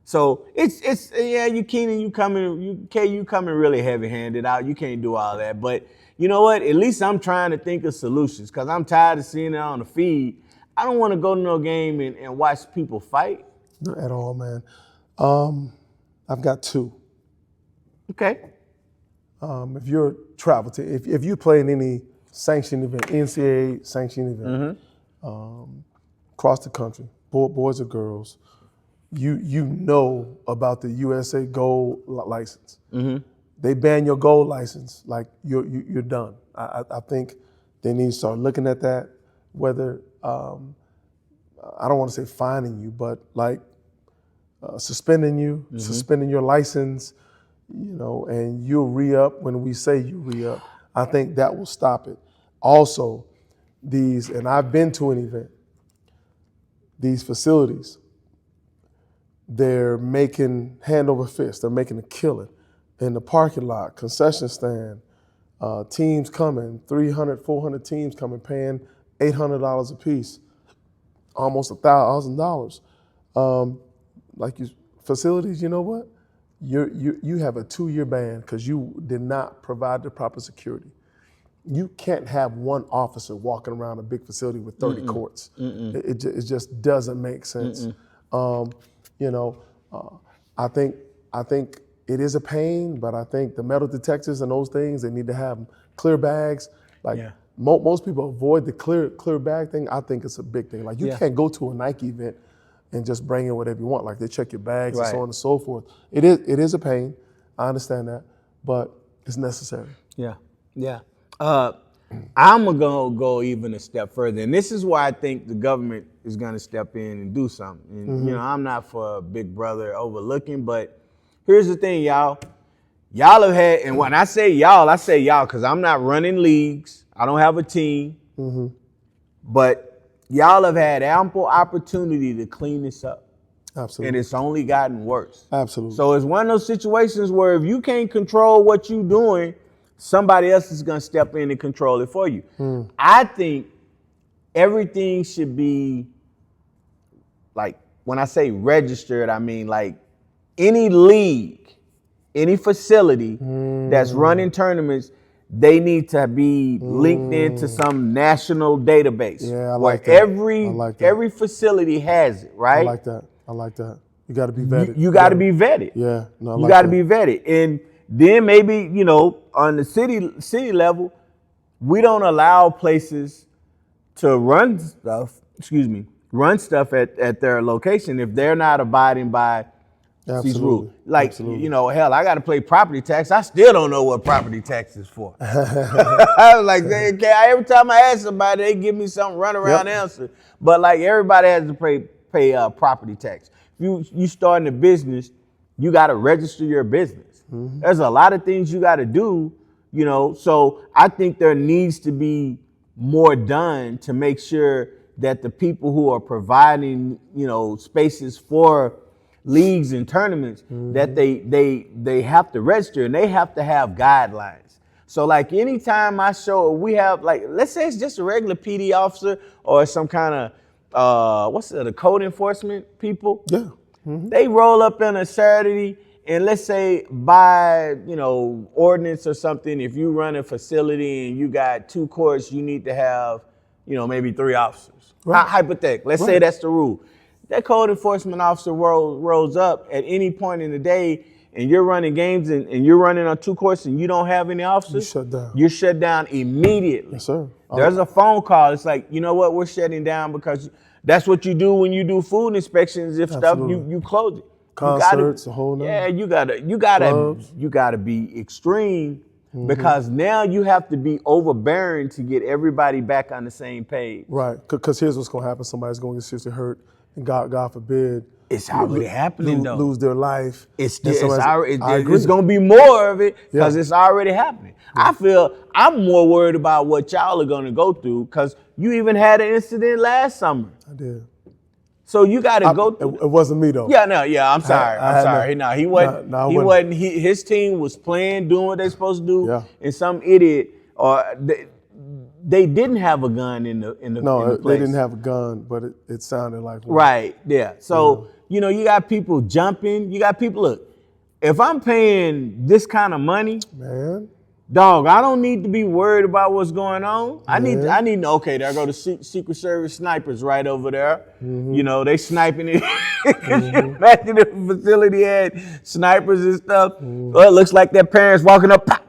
So it's you coming really heavy-handed out. You can't do all that. But you know what? At least I'm trying to think of solutions, because I'm tired of seeing it on the feed. I don't want to go to no game and watch people fight. Not at all, man. I've got 2. Okay. If you're travel to, if you play in any sanctioned event, NCAA sanctioned event, across the country, boys or girls, you know about the USA Gold license. they ban your gold license, like you're done. I think they need to start looking at that. Whether I don't want to say fining you, but like suspending you, suspending your license, and you'll re-up when we say you re-up. I think that will stop it. Also, and I've been to an event, these facilities, they're making hand over fist. They're making a killing in the parking lot, concession stand, teams coming, 300, 400 teams coming, paying $800 a piece, almost $1,000. Facilities, you know what? You have a 2-year ban because you did not provide the proper security. You can't have one officer walking around a big facility with 30 courts. It just doesn't make sense. I think it is a pain, but I think the metal detectors and those things, they need to have clear bags. Most people avoid the clear bag thing. I think it's a big thing. Like you can't go to a Nike event and just bring in whatever you want. Like they check your bags and so on and so forth. It is a pain. I understand that, but it's necessary. Yeah. I'm gonna go even a step further, and this is why I think the government is gonna step in and do something. And I'm not for Big Brother overlooking, but here's the thing, y'all. Y'all have had, and when I say y'all because I'm not running leagues. I don't have a team, but y'all have had ample opportunity to clean this up. Absolutely. And it's only gotten worse. Absolutely. So it's one of those situations where if you can't control what you're doing, somebody else is going to step in and control it for you. I think everything should be, like, when I say registered, I mean like any league, any facility that's running tournaments, they need to be linked into some national database. Yeah, I like that. Every facility has it, right? I like that. You got to be vetted. You got to be vetted. Yeah, no, you got to be vetted. And then maybe, on the city level, we don't allow places to run stuff at their location if they're not abiding by these rules. Like, hell, I got to pay property tax. I still don't know what property tax is for. I was like, every time I ask somebody, they give me some runaround answer. But like everybody has to pay property tax. If you starting a business, you got to register your business. There's a lot of things you got to do, So I think there needs to be more done to make sure that the people who are providing, spaces for leagues and tournaments, that they have to register and they have to have guidelines. So like anytime we have, like, let's say it's just a regular PD officer or some kind of, the code enforcement people? Yeah. They roll up on a Saturday and let's say by, ordinance or something, if you run a facility and you got 2 courts, you need to have, maybe 3 officers. Right. Hypothetically, let's say that's the rule. That code enforcement officer rolls up at any point in the day and you're running games and you're running on 2 courts and you don't have any officers, you're shut down immediately. Yes, sir. There's a phone call. It's like, you know what, we're shutting down because that's what you do when you do food inspections. If stuff, you close it. Concerts, a whole nother. Yeah, you gotta be extreme because now you have to be overbearing to get everybody back on the same page. Right, because here's what's gonna happen. Somebody's gonna get seriously hurt, and God forbid, it's already happening though. Lose their life. It's gonna be more of it because it's already happening. I feel I'm more worried about what y'all are gonna go through because you even had an incident last summer. I did. So you got to go through. It wasn't me though. I'm sorry. I'm sorry. He wasn't. His team was playing, doing what they're supposed to do, and some idiot or they didn't have a gun in the place. They didn't have a gun, but it sounded like one. Right. Yeah. So you got people jumping. You got people. Look, if I'm paying this kind of money, man. Dog, I don't need to be worried about what's going on. I need to know, okay, there go the Secret Service snipers right over there. They sniping it. Imagine if the facility had snipers and stuff. Well, it looks like their parents walking up. Pop.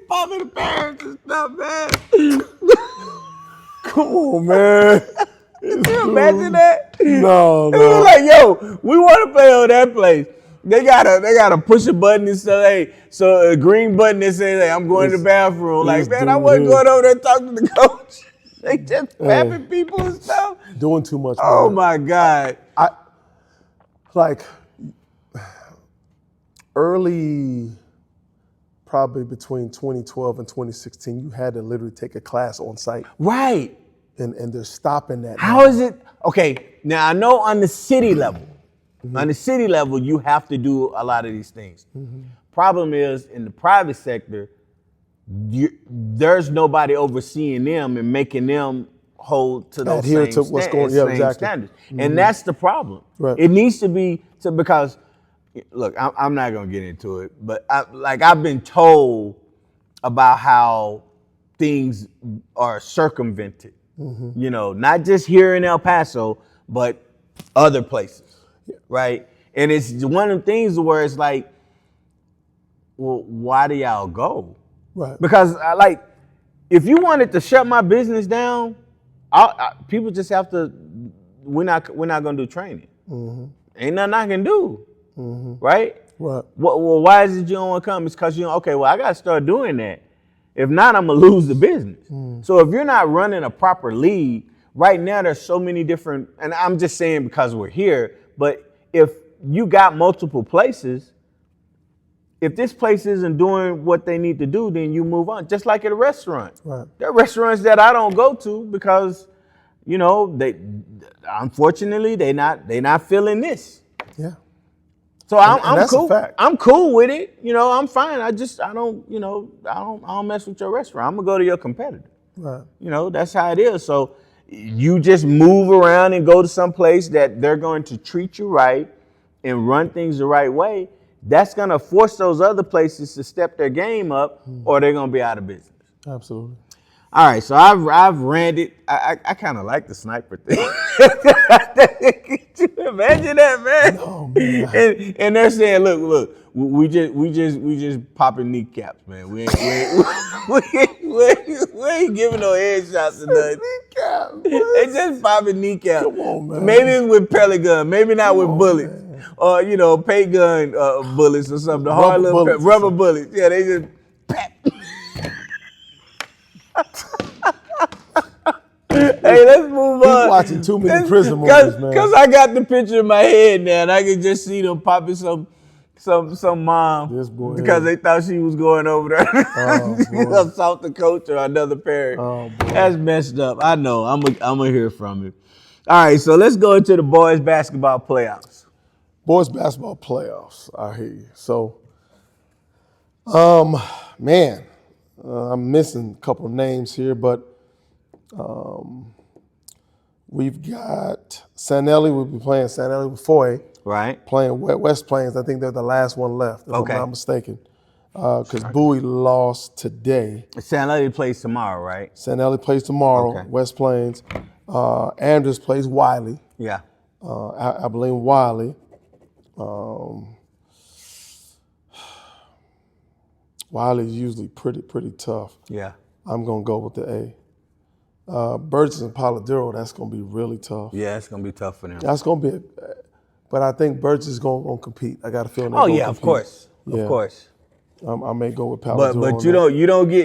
Popping the parents and stuff, man. Come on, man. Can you imagine that? No, It was like, yo, we want to play on that place. They gotta push a button and say, hey, so a green button that says, hey, I'm going to the bathroom. Like, man, I wasn't going over there talking to the coach. They just fapping people and stuff. doing too much. Oh man. my God. I like early, probably between 2012 and 2016, you had to literally take a class on site, Right. and they're stopping that. How is it? Okay, now I know on the city level, you have to do a lot of these things. Problem is, in the private sector, there's nobody overseeing them and making them hold to those Adhere same, to what's going- yeah, same exactly. standards. And that's the problem. Right. It needs to be, because, look, I'm not going to get into it, but I've been told about how things are circumvented. You know, not just here in El Paso, but other places, right? And it's one of the things where it's like, well, why do y'all go? Right. Because if you wanted to shut my business down, people just have to. We're not gonna do training. Ain't nothing I can do, right? Right. Well, why is it you don't want to come? It's because okay, well, I got to start doing that. If not, I'm gonna lose the business. So if you're not running a proper league, right now there's so many different, and I'm just saying because we're here, but if you got multiple places, if this place isn't doing what they need to do, then you move on. Just like at a restaurant. Right. There are restaurants that I don't go to because, they unfortunately they not feeling this. Yeah. So And I'm that's a cool. fact. I'm cool with it. I'm fine. I don't mess with your restaurant. I'm gonna go to your competitor. Right. That's how it is. So you just move around and go to some place that they're going to treat you right and run things the right way. That's gonna force those other places to step their game up, or they're gonna be out of business. Absolutely. All right, so I've ranted. I kind of like the sniper thing. Could you imagine that, man? Oh, man. And they're saying, look, we just popping kneecaps, man. We ain't giving no headshots or nothing. They just popping kneecaps. Come on, man. Maybe it's with pellet gun, maybe not with bullets, or paint gun bullets or something. The hard little bullets or rubber something. bullets. Yeah, they just. Hey, let's move on. He's watching too many prison movies, man. Because I got the picture in my head now, and I can just see them popping some mom This boy because is- they thought she was going over there to assault the coach or another parent. Oh, boy. That's messed up. I know. I'm gonna hear from it. All right, so let's go into the boys basketball playoffs. Boys basketball playoffs. I hear you. So, man, I'm missing a couple names here, but we've got Sanelli. We'll be playing Sanelli with Foy, Right. playing West Plains. I think they're the last one left, if Okay. I'm not mistaken. Because Bowie lost today. San Lady plays tomorrow, right? Sanelli plays tomorrow, Okay. West Plains. Andrews plays Wiley. Yeah. I believe Wiley. Wiley's usually pretty tough. Yeah. I'm gonna go with the A. Burgess and Polidoro, that's gonna be really tough. Yeah, it's gonna be tough for them. That's gonna be, but I think Burgess is gonna compete. I got a feeling. Oh yeah, of course, Yeah. of course. I may go with Polidoro. But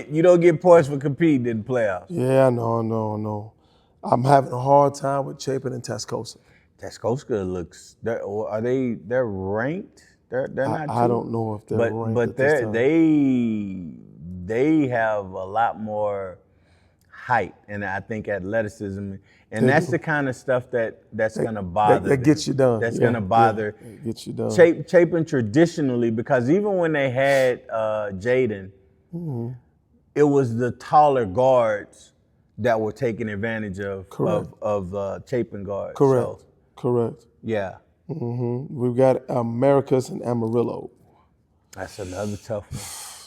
you don't get points for competing in the playoffs. Yeah, no. I'm having a hard time with Chapin and Tascosa. Tascosa looks. They're ranked. They're not. I don't know if they're ranked. But at this time. they have a lot more height and I think athleticism, and that's the kind of stuff that's gonna bother. That gets you done. That's Yeah, gonna bother. yeah, it gets you done. Chapin traditionally, because even when they had Jaden, Mm-hmm. it was the taller guards that were taking advantage of Chapin guards. Correct. So, Correct. yeah, We've got Americas and Amarillo. that's another tough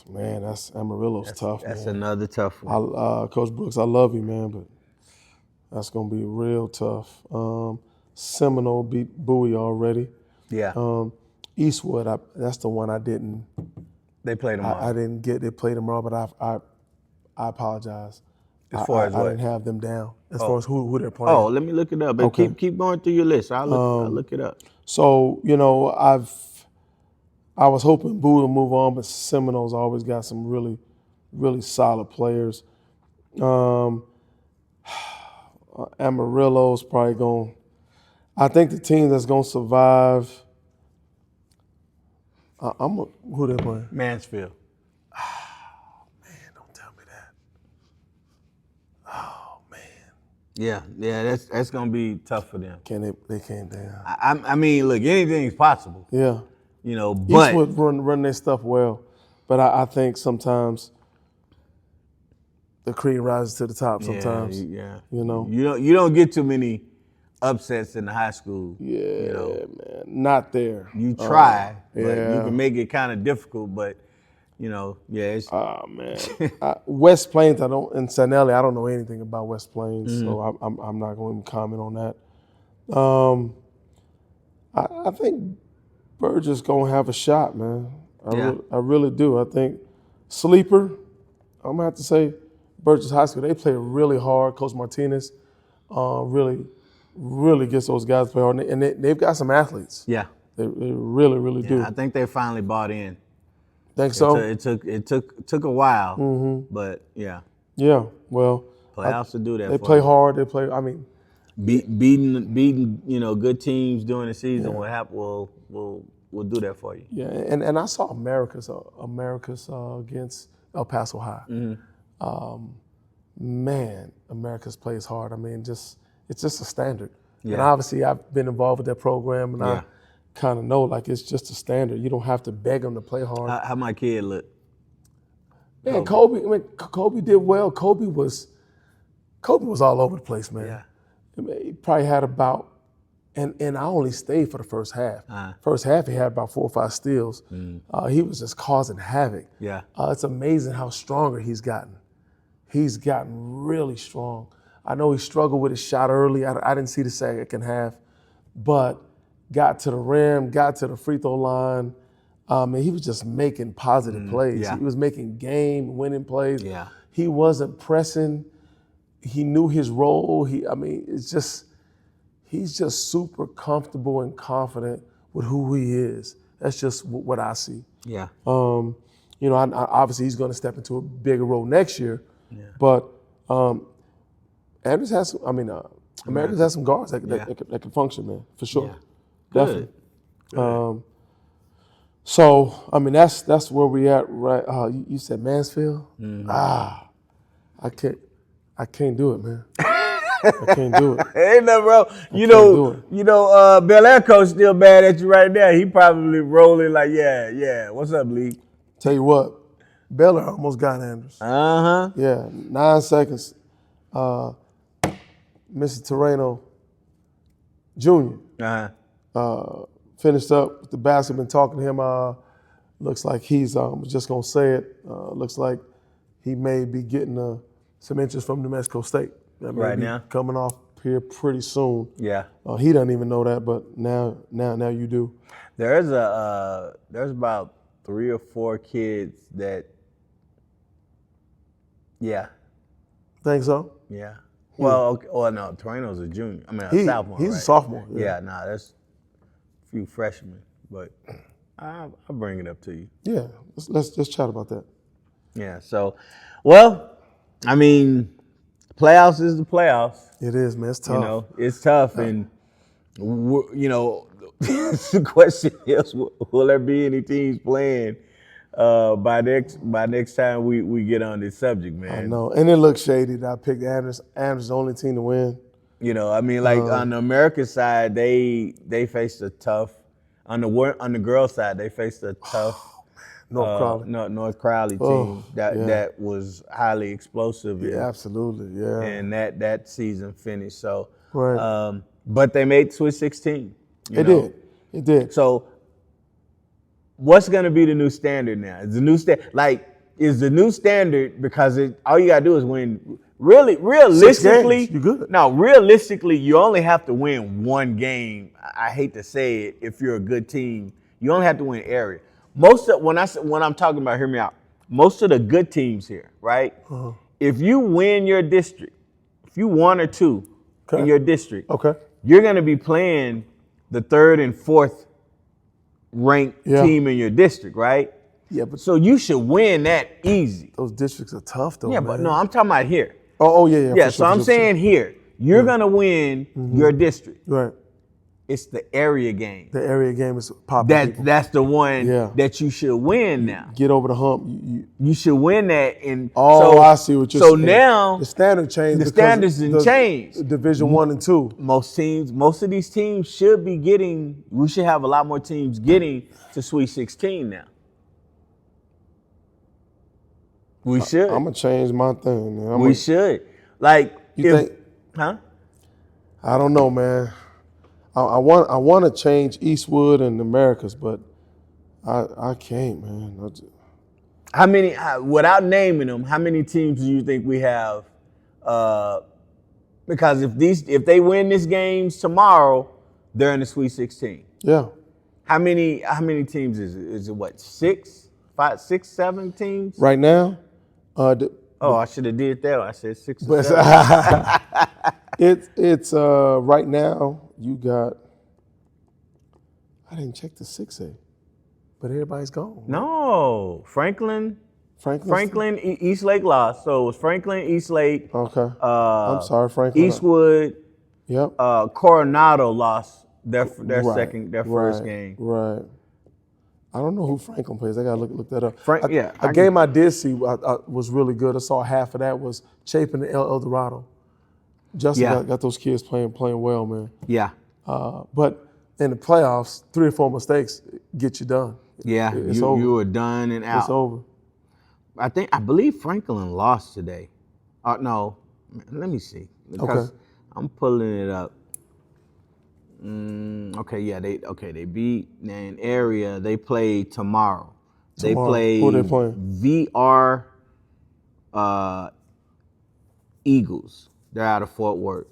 one. Man, Amarillo's tough. That's man. another tough one. Coach Brooks, I love you, man, but that's gonna be real tough. Seminole beat Bowie already. Yeah, Eastwood, that's the one I didn't. they played them all. I didn't get. They played tomorrow, but I apologize. As far as I what? didn't have them down as far as who they're playing. Oh, let me look it up. But Okay. keep going through your list. I'll look it up. So, I was hoping Boo would move on, but Seminoles always got some really, really solid players. Amarillo's probably going. I think the team that's going to survive. Who they playing? Mansfield. Man, don't tell me that. Oh man, Yeah, that's gonna be tough for them. they can't down. I mean, look, anything's possible. Yeah, But Eastwood run their stuff well, but I think sometimes the cream rises to the top. Sometimes, yeah. you You don't get too many upsets in the high school. Yeah, man, not there. You try, but you yeah. can make it kind of difficult. But it's Oh man, West Plains. In Sanelli, I don't know anything about West Plains, so I'm not going to comment on that. I think Burgess gonna have a shot, man. I really do. I think sleeper. I'm gonna have to say Burgess High School. They play really hard. Coach Martinez really gets those guys to play hard, and they've got some athletes. yeah. They really do. I think they finally bought in. Think so? It took a while, but yeah. Yeah. Well, Playoffs to do that. they for play you. hard. They play. I mean, Beating good teams during the season will do that for you. yeah. And I saw America's against El Paso High. Man, America's plays hard. I mean, it's just a standard. And Yeah. obviously, I've been involved with that program, and I kind of know like it's just a standard. You don't have to beg them to play hard. How my kid look? Man, Kobe did well. Kobe was all over the place, man. Yeah. I mean, he probably had about, and I only stayed for the first half. First half, he had about 4 or 5 steals. He was just causing havoc. Yeah. It's amazing how stronger he's gotten. He's gotten really strong. I know he struggled with his shot early. I didn't see the second half, but got to the rim, got to the free throw line. And he was just making positive plays. yeah. He was making game-winning plays. Yeah. He wasn't pressing. He knew his role. He's just super comfortable and confident with who he is. That's just what I see. Yeah. Obviously he's going to step into a bigger role next year. Yeah. But Americans has some guards that can function, man, for sure. Yeah. Definitely. Good. So that's where we at, right? You said Mansfield. I can't do it, man. I can't do it. Ain't nothing wrong. do it. Bel Air coach still mad at you right now. He probably rolling like, yeah. What's up, Lee? Tell you what, Bel Air almost got Andrews. Yeah, 9 seconds. Mr. Terreno Jr. Finished up with the basket. Been talking to him. Looks like he's just gonna say it. Looks like he may be getting some interest from New Mexico State. That may Right be now? coming off here pretty soon. Yeah. He doesn't even know that, but now you do. There's about 3 or 4 kids that. Yeah. Think so? Yeah. Well, okay, no, Torino's a junior. I mean, a sophomore. He's right? a sophomore. Yeah, that's a few freshmen, but I'll bring it up to you. Yeah. Let's chat about that. Yeah. So, well, I mean, playoffs is the playoffs. It is, man. It's tough. It's tough, and the question is, will there be any teams playing by next time we get on this subject, man? I know, and it looks shady that I picked Andrews. Andrews the only team to win. On the American side, they faced a tough. On the girls' side, they faced a tough North Crowley team that was highly explosive. Yeah, absolutely. Yeah. And that season finished. So, Right. But they made Sweet 16. It did. So, what's going to be the new standard now? Is the new standard because all you got to do is win. Really, realistically, 6 games, you're good. No, realistically, you only have to win one game. I hate to say it, if you're a good team, you only have to win when I'm talking about, hear me out. Most of the good teams here, right? if you win your district, if you 1 or 2 in Okay. your district, Okay. you're going to be playing the 3rd and 4th ranked team in your district, right? Yeah, but So you should win that easy. those districts are tough, though, Yeah, man. but no, I'm talking about here. Oh, yeah. Yeah, for so sure, I'm for saying here, you're going to win your district. Right. It's the area game. The area game is popping. That's the one Yeah. that you should win now. Get over the hump. You should win that. And I see what you're saying. So now the standard changed. the because standards didn't change. Division 1 and 2. Most of these teams should be getting. We should have a lot more teams getting to Sweet 16 now. We should. I'm gonna change my thing, man. We should. Like, You think? Huh? I don't know, man. I want to change Eastwood and Americas, but I can't, man. How many? Without naming them, how many teams do you think we have? Because if they win this games tomorrow, they're in the Sweet 16. Yeah. How many teams is it? Is it what, 6, 5, 6, 7 teams? Right now, I should have did that. I said 6 or 7. it's right now you got. I didn't check the 6A, but everybody's gone. No, Franklin, Eastlake lost. So it was Franklin, Eastlake. Okay. I'm sorry, Franklin. Eastwood. Yep. Coronado lost their first game. Right. I don't know who Franklin plays. I gotta look that up. A game I did see was really good. I saw half of that was Chapin and El Dorado. Justin got those kids playing well, man. Yeah. But in the playoffs, 3 or 4 mistakes get you done. Yeah, It's over. You were done and out. It's over. I believe Franklin lost today. No, let me see. Because I'm pulling it up. They beat an area. They play tomorrow. They play Who are they playing? VR Eagles. They're out of Fort Worth.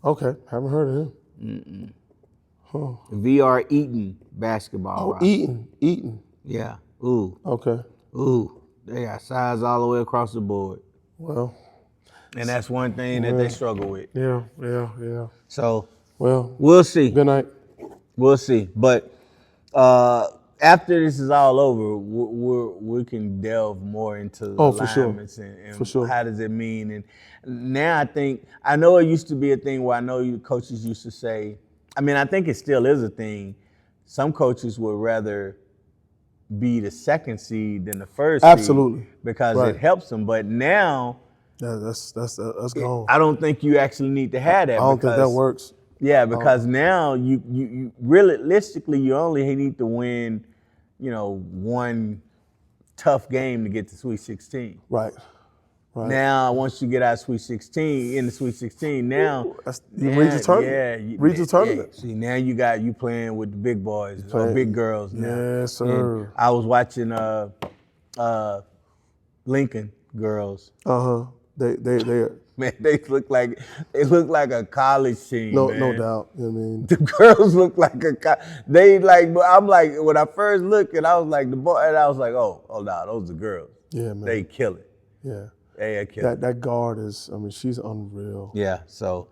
Okay, haven't heard of him. Huh. VR Eaton basketball. Eaton. Yeah. Ooh. Okay. Ooh. They got size all the way across the board. Well. And that's one thing that they struggle with. Yeah. So, well, we'll see. Good night. We'll see. But after this is all over, we can delve more into the alignments and for sure. How does it mean. And now I know it used to be a thing where I know you coaches used to say, I think it still is a thing. Some coaches would rather be the second seed than the first Absolutely. seed because it helps them. But now, that's gone. I don't think you actually need to have that. I don't think that works. Yeah, because now you realistically you only need to win, one tough game to get to Sweet 16. Right. Now, once you get out of Sweet 16, in the Sweet 16, now that's the regional tournament. Yeah, regional tournament. See, now you playing with the big boys or big girls now. Yes, sir. And I was watching Lincoln girls. They Man, they look like a college team. No The doubt. girls look like I'm like, when I first looked and I was like the boy, and I was like, oh no, those are girls. Yeah, man. They kill it. Yeah. They kill it. That guard is, she's unreal. Yeah. So,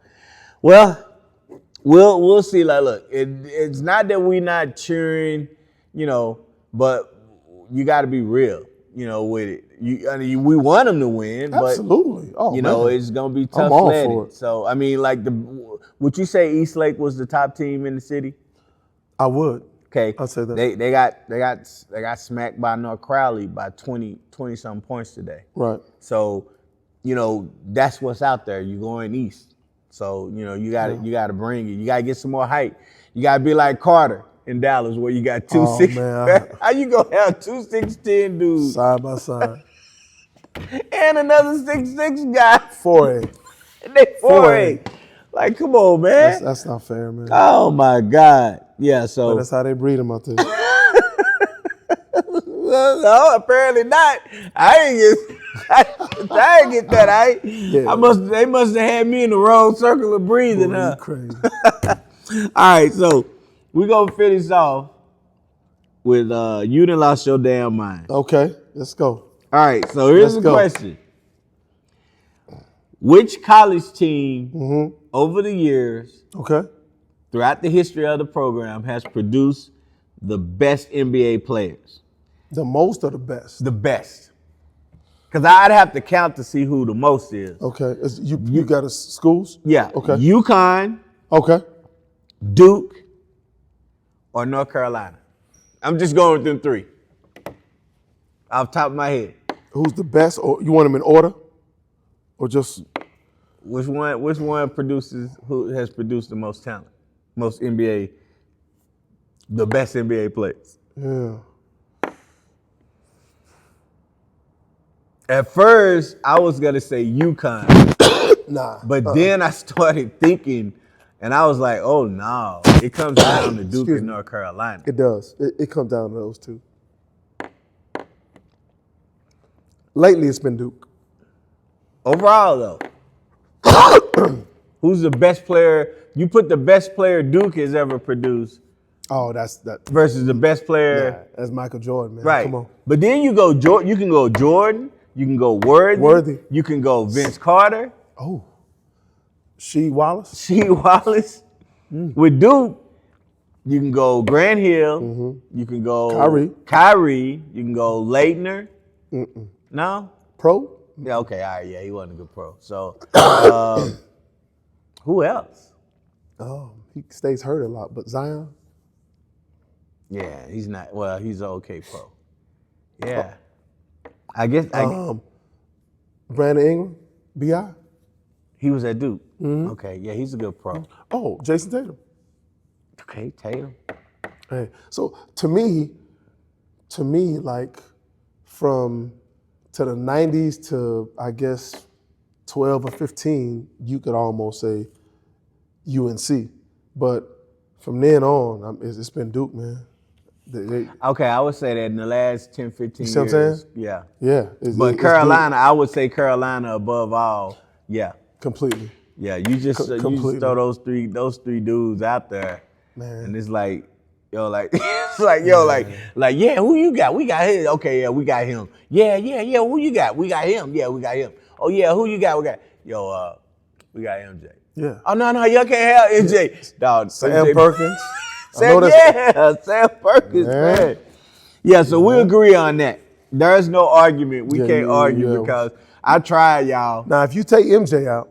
well, we'll see. Like, look, it's not that we're not cheering, but you got to be real, with it. We want them to win, Absolutely. but it's gonna be tough. I'm all sledding. for it. So, would you say Eastlake was the top team in the city? I would. Okay. I'll say that. They got smacked by North Crowley by 20 something points today. Right. So, that's what's out there. You're going east. So, you gotta bring it. You gotta get some more height. You gotta be like Carter in Dallas where you got 2'6". Man, How you gonna have 2 6'10" dudes side by side and another 6'6" guy? 4A. They 4'8". Like, come on, man. That's not fair, man. Oh my God. Yeah, so But that's how they breed them out there. No, apparently not. I ain't get that. They must have had me in the wrong circle of breathing, huh? Crazy. All right, so we're gonna finish off with you done lost your damn mind. Okay, let's go. All right, so here's the question. Which college team over the years, Okay. throughout the history of the program, has produced the best NBA players? The most or the best? The best. Because I'd have to count to see who the most is. Okay. You got a schools? Yeah. Okay. UConn, Okay. Duke, or North Carolina. I'm just going with them three. Off the top of my head. Who's the best? Or you want them in order? Or just Which one who has produced the most talent? Most NBA, the best NBA players. yeah. At first, I was gonna say UConn, Nah. but then I started thinking, and I was like, oh no, it comes down to Duke and North Carolina. It does. It comes down to those two. Lately, it's been Duke. Overall, though, who's the best player? You put the best player Duke has ever produced Oh, that's that. versus the best player, Yeah, that's Michael Jordan, man. right? Come on. But then you go Jordan. You can go Jordan. You can go Worthy. You can go Vince Carter. Oh. She Wallace. Sheet Wallace. With Duke, you can go Grant Hill. You can go Kyrie. You can go Leitner. No? Pro. Yeah, okay, all right, yeah, he wasn't a good pro. So, who else? Oh, he stays hurt a lot, but Zion. Yeah, he's not, well, he's an okay pro. Yeah. I guess Brandon Ingram, B.I. he was at Duke. Okay, yeah, he's a good pro. Oh, Jason Tatum. Okay, Tatum. Hey, so to me, like from to the 90s to I guess 12 or 15, you could almost say UNC. But from then on, it's been Duke, man. Okay, I would say that in the last 10, 15 see what I'm years. saying? Yeah. Yeah. But Carolina, I would say Carolina above all. Yeah. Completely. Yeah, you just throw those three dudes out there, Man. and it's like, yo, like it's like, yo, like yeah, who you got? We got him. Okay, yeah, we got him. Yeah, who you got? We got him. Yeah, we got him. Oh yeah, who you got? We got we got MJ. Yeah. Oh no, y'all can't have MJ. Dog, Sam Perkins. Sam Perkins, man. Yeah, so we agree on that. There's no argument. We can't argue because I tried, y'all. Now, if you take MJ out,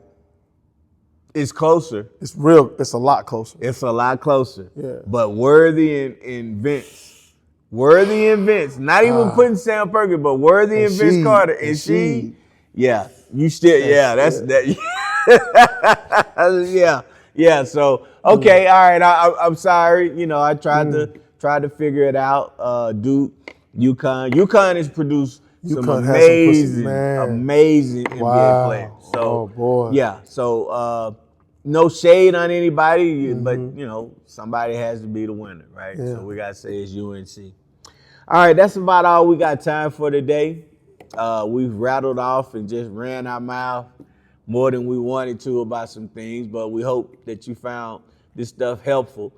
it's closer. it's a lot closer. It's a lot closer. Yeah. But Worthy and Vince. Worthy and Vince. Not even putting Sam Perkins, but Worthy and Vince Carter. And she. Yeah. You still, that's that. Yeah. So, okay, all right. I'm sorry. You know, I tried to figure it out. Duke, UConn has produced some amazing NBA players. So, oh boy. Yeah. So, no shade on anybody, but you know, somebody has to be the winner, right? Yeah. So we gotta say it's UNC. All right, that's about all we got time for today. We've rattled off and just ran our mouth more than we wanted to about some things, but we hope that you found this stuff helpful.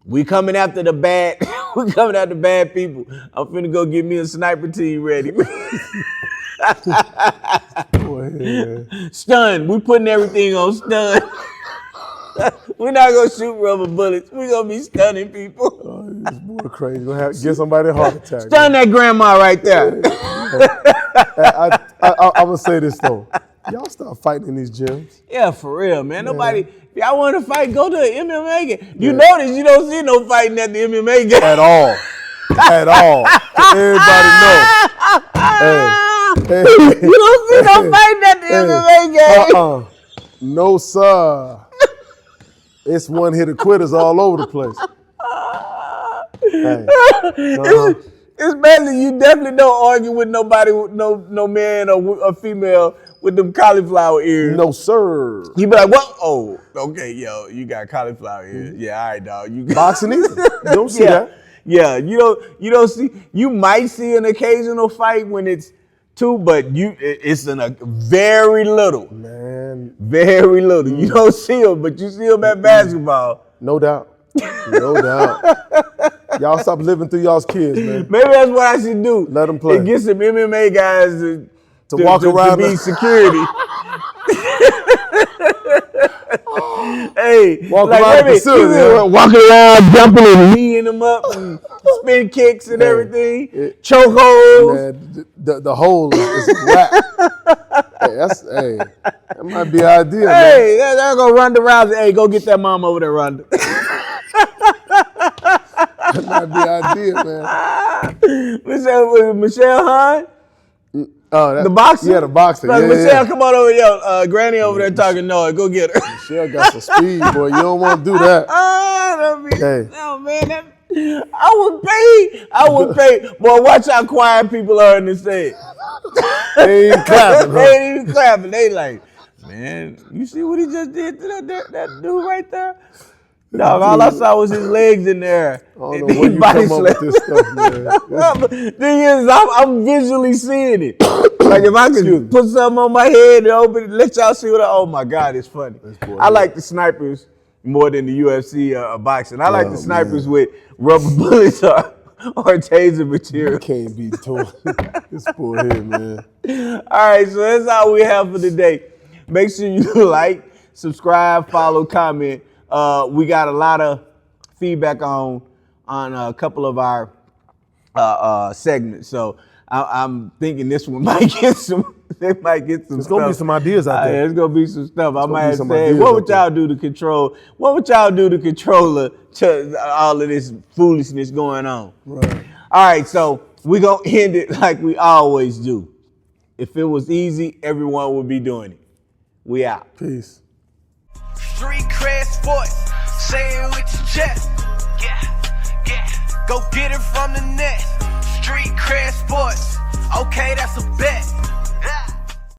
We coming after the bad, we coming after bad people. I'm finna go get me a sniper team ready. Stun. We putting everything on stun. We're not gonna shoot rubber bullets. We're gonna be stunning people. Oh, this boy crazy. Gonna have get somebody a heart attack. Stun that grandma right there. I would say this though. Y'all start fighting in these gyms. Yeah, for real, man. Nobody. If y'all want to fight, go to an MMA game. You notice you don't see no fighting at the MMA game At all. At all. Everybody know. Hey. You don't see no fighting at the MMA game. No, sir. It's one hitter quitters all over the place. Hey. It's basically you definitely don't argue with nobody, no man or a female with them cauliflower ears. No, sir. You be like, what? Oh, okay, yo, you got cauliflower ears. Yeah, all right, dog. You Boxing either. You don't see that. Yeah, you don't see. You might see an occasional fight when it's two, but it's in a very little. Man. Very little. You don't see them, but you see them at basketball. No doubt. No doubt. Y'all stop living through y'all's kids, man. Maybe that's what I should do. Let them play. And get some MMA guys to walk around to be security. Hey, Walk like around the maybe facility, he huh? walking around, jumping and kneeing them up, and spin kicks and everything, chokeholds. Man, the hole is whack. That might be an idea, man. Hey, they're gonna Ronda Rousey. Hey, go get that mom over there, Ronda. That might be an idea, man. Michelle Hahn, Oh, the boxer. Yeah, the boxer. Like, Yeah, Michelle, yeah. come on over here. Granny over there talking noise. Go get her. Michelle got some speed, boy. You don't want to do that. Hey. Oh man, I would pay. Boy, watch how quiet people are in the state. They ain't clapping, They huh? ain't even clapping. They like, man, you see what he just did to that dude right there? Dog, all I saw was his legs in there. I don't know where you come up with this stuff, man. Thing is, I'm visually seeing it. Like if I could put something on my head and open it, let y'all see oh my God, it's funny. I like the snipers more than the UFC boxing. I like the snipers with rubber bullets or taser material. You can't be doing this poor here, man. All right, so that's all we have for today. Make sure you like, subscribe, follow, comment. We got a lot of feedback on a couple of our segments, so I'm thinking this one might get some. They might get some. There's gonna be some ideas out there. There's gonna be some stuff. I might some say, ideas what out would y'all do to control? What would y'all do to control all of this foolishness going on? Right. All right, so we're gonna end it like we always do. If it was easy, everyone would be doing it. We out. Peace. Street cred sports, say it with your chest. Yeah. Go get it from the net. Street cred sports, okay, that's a bet.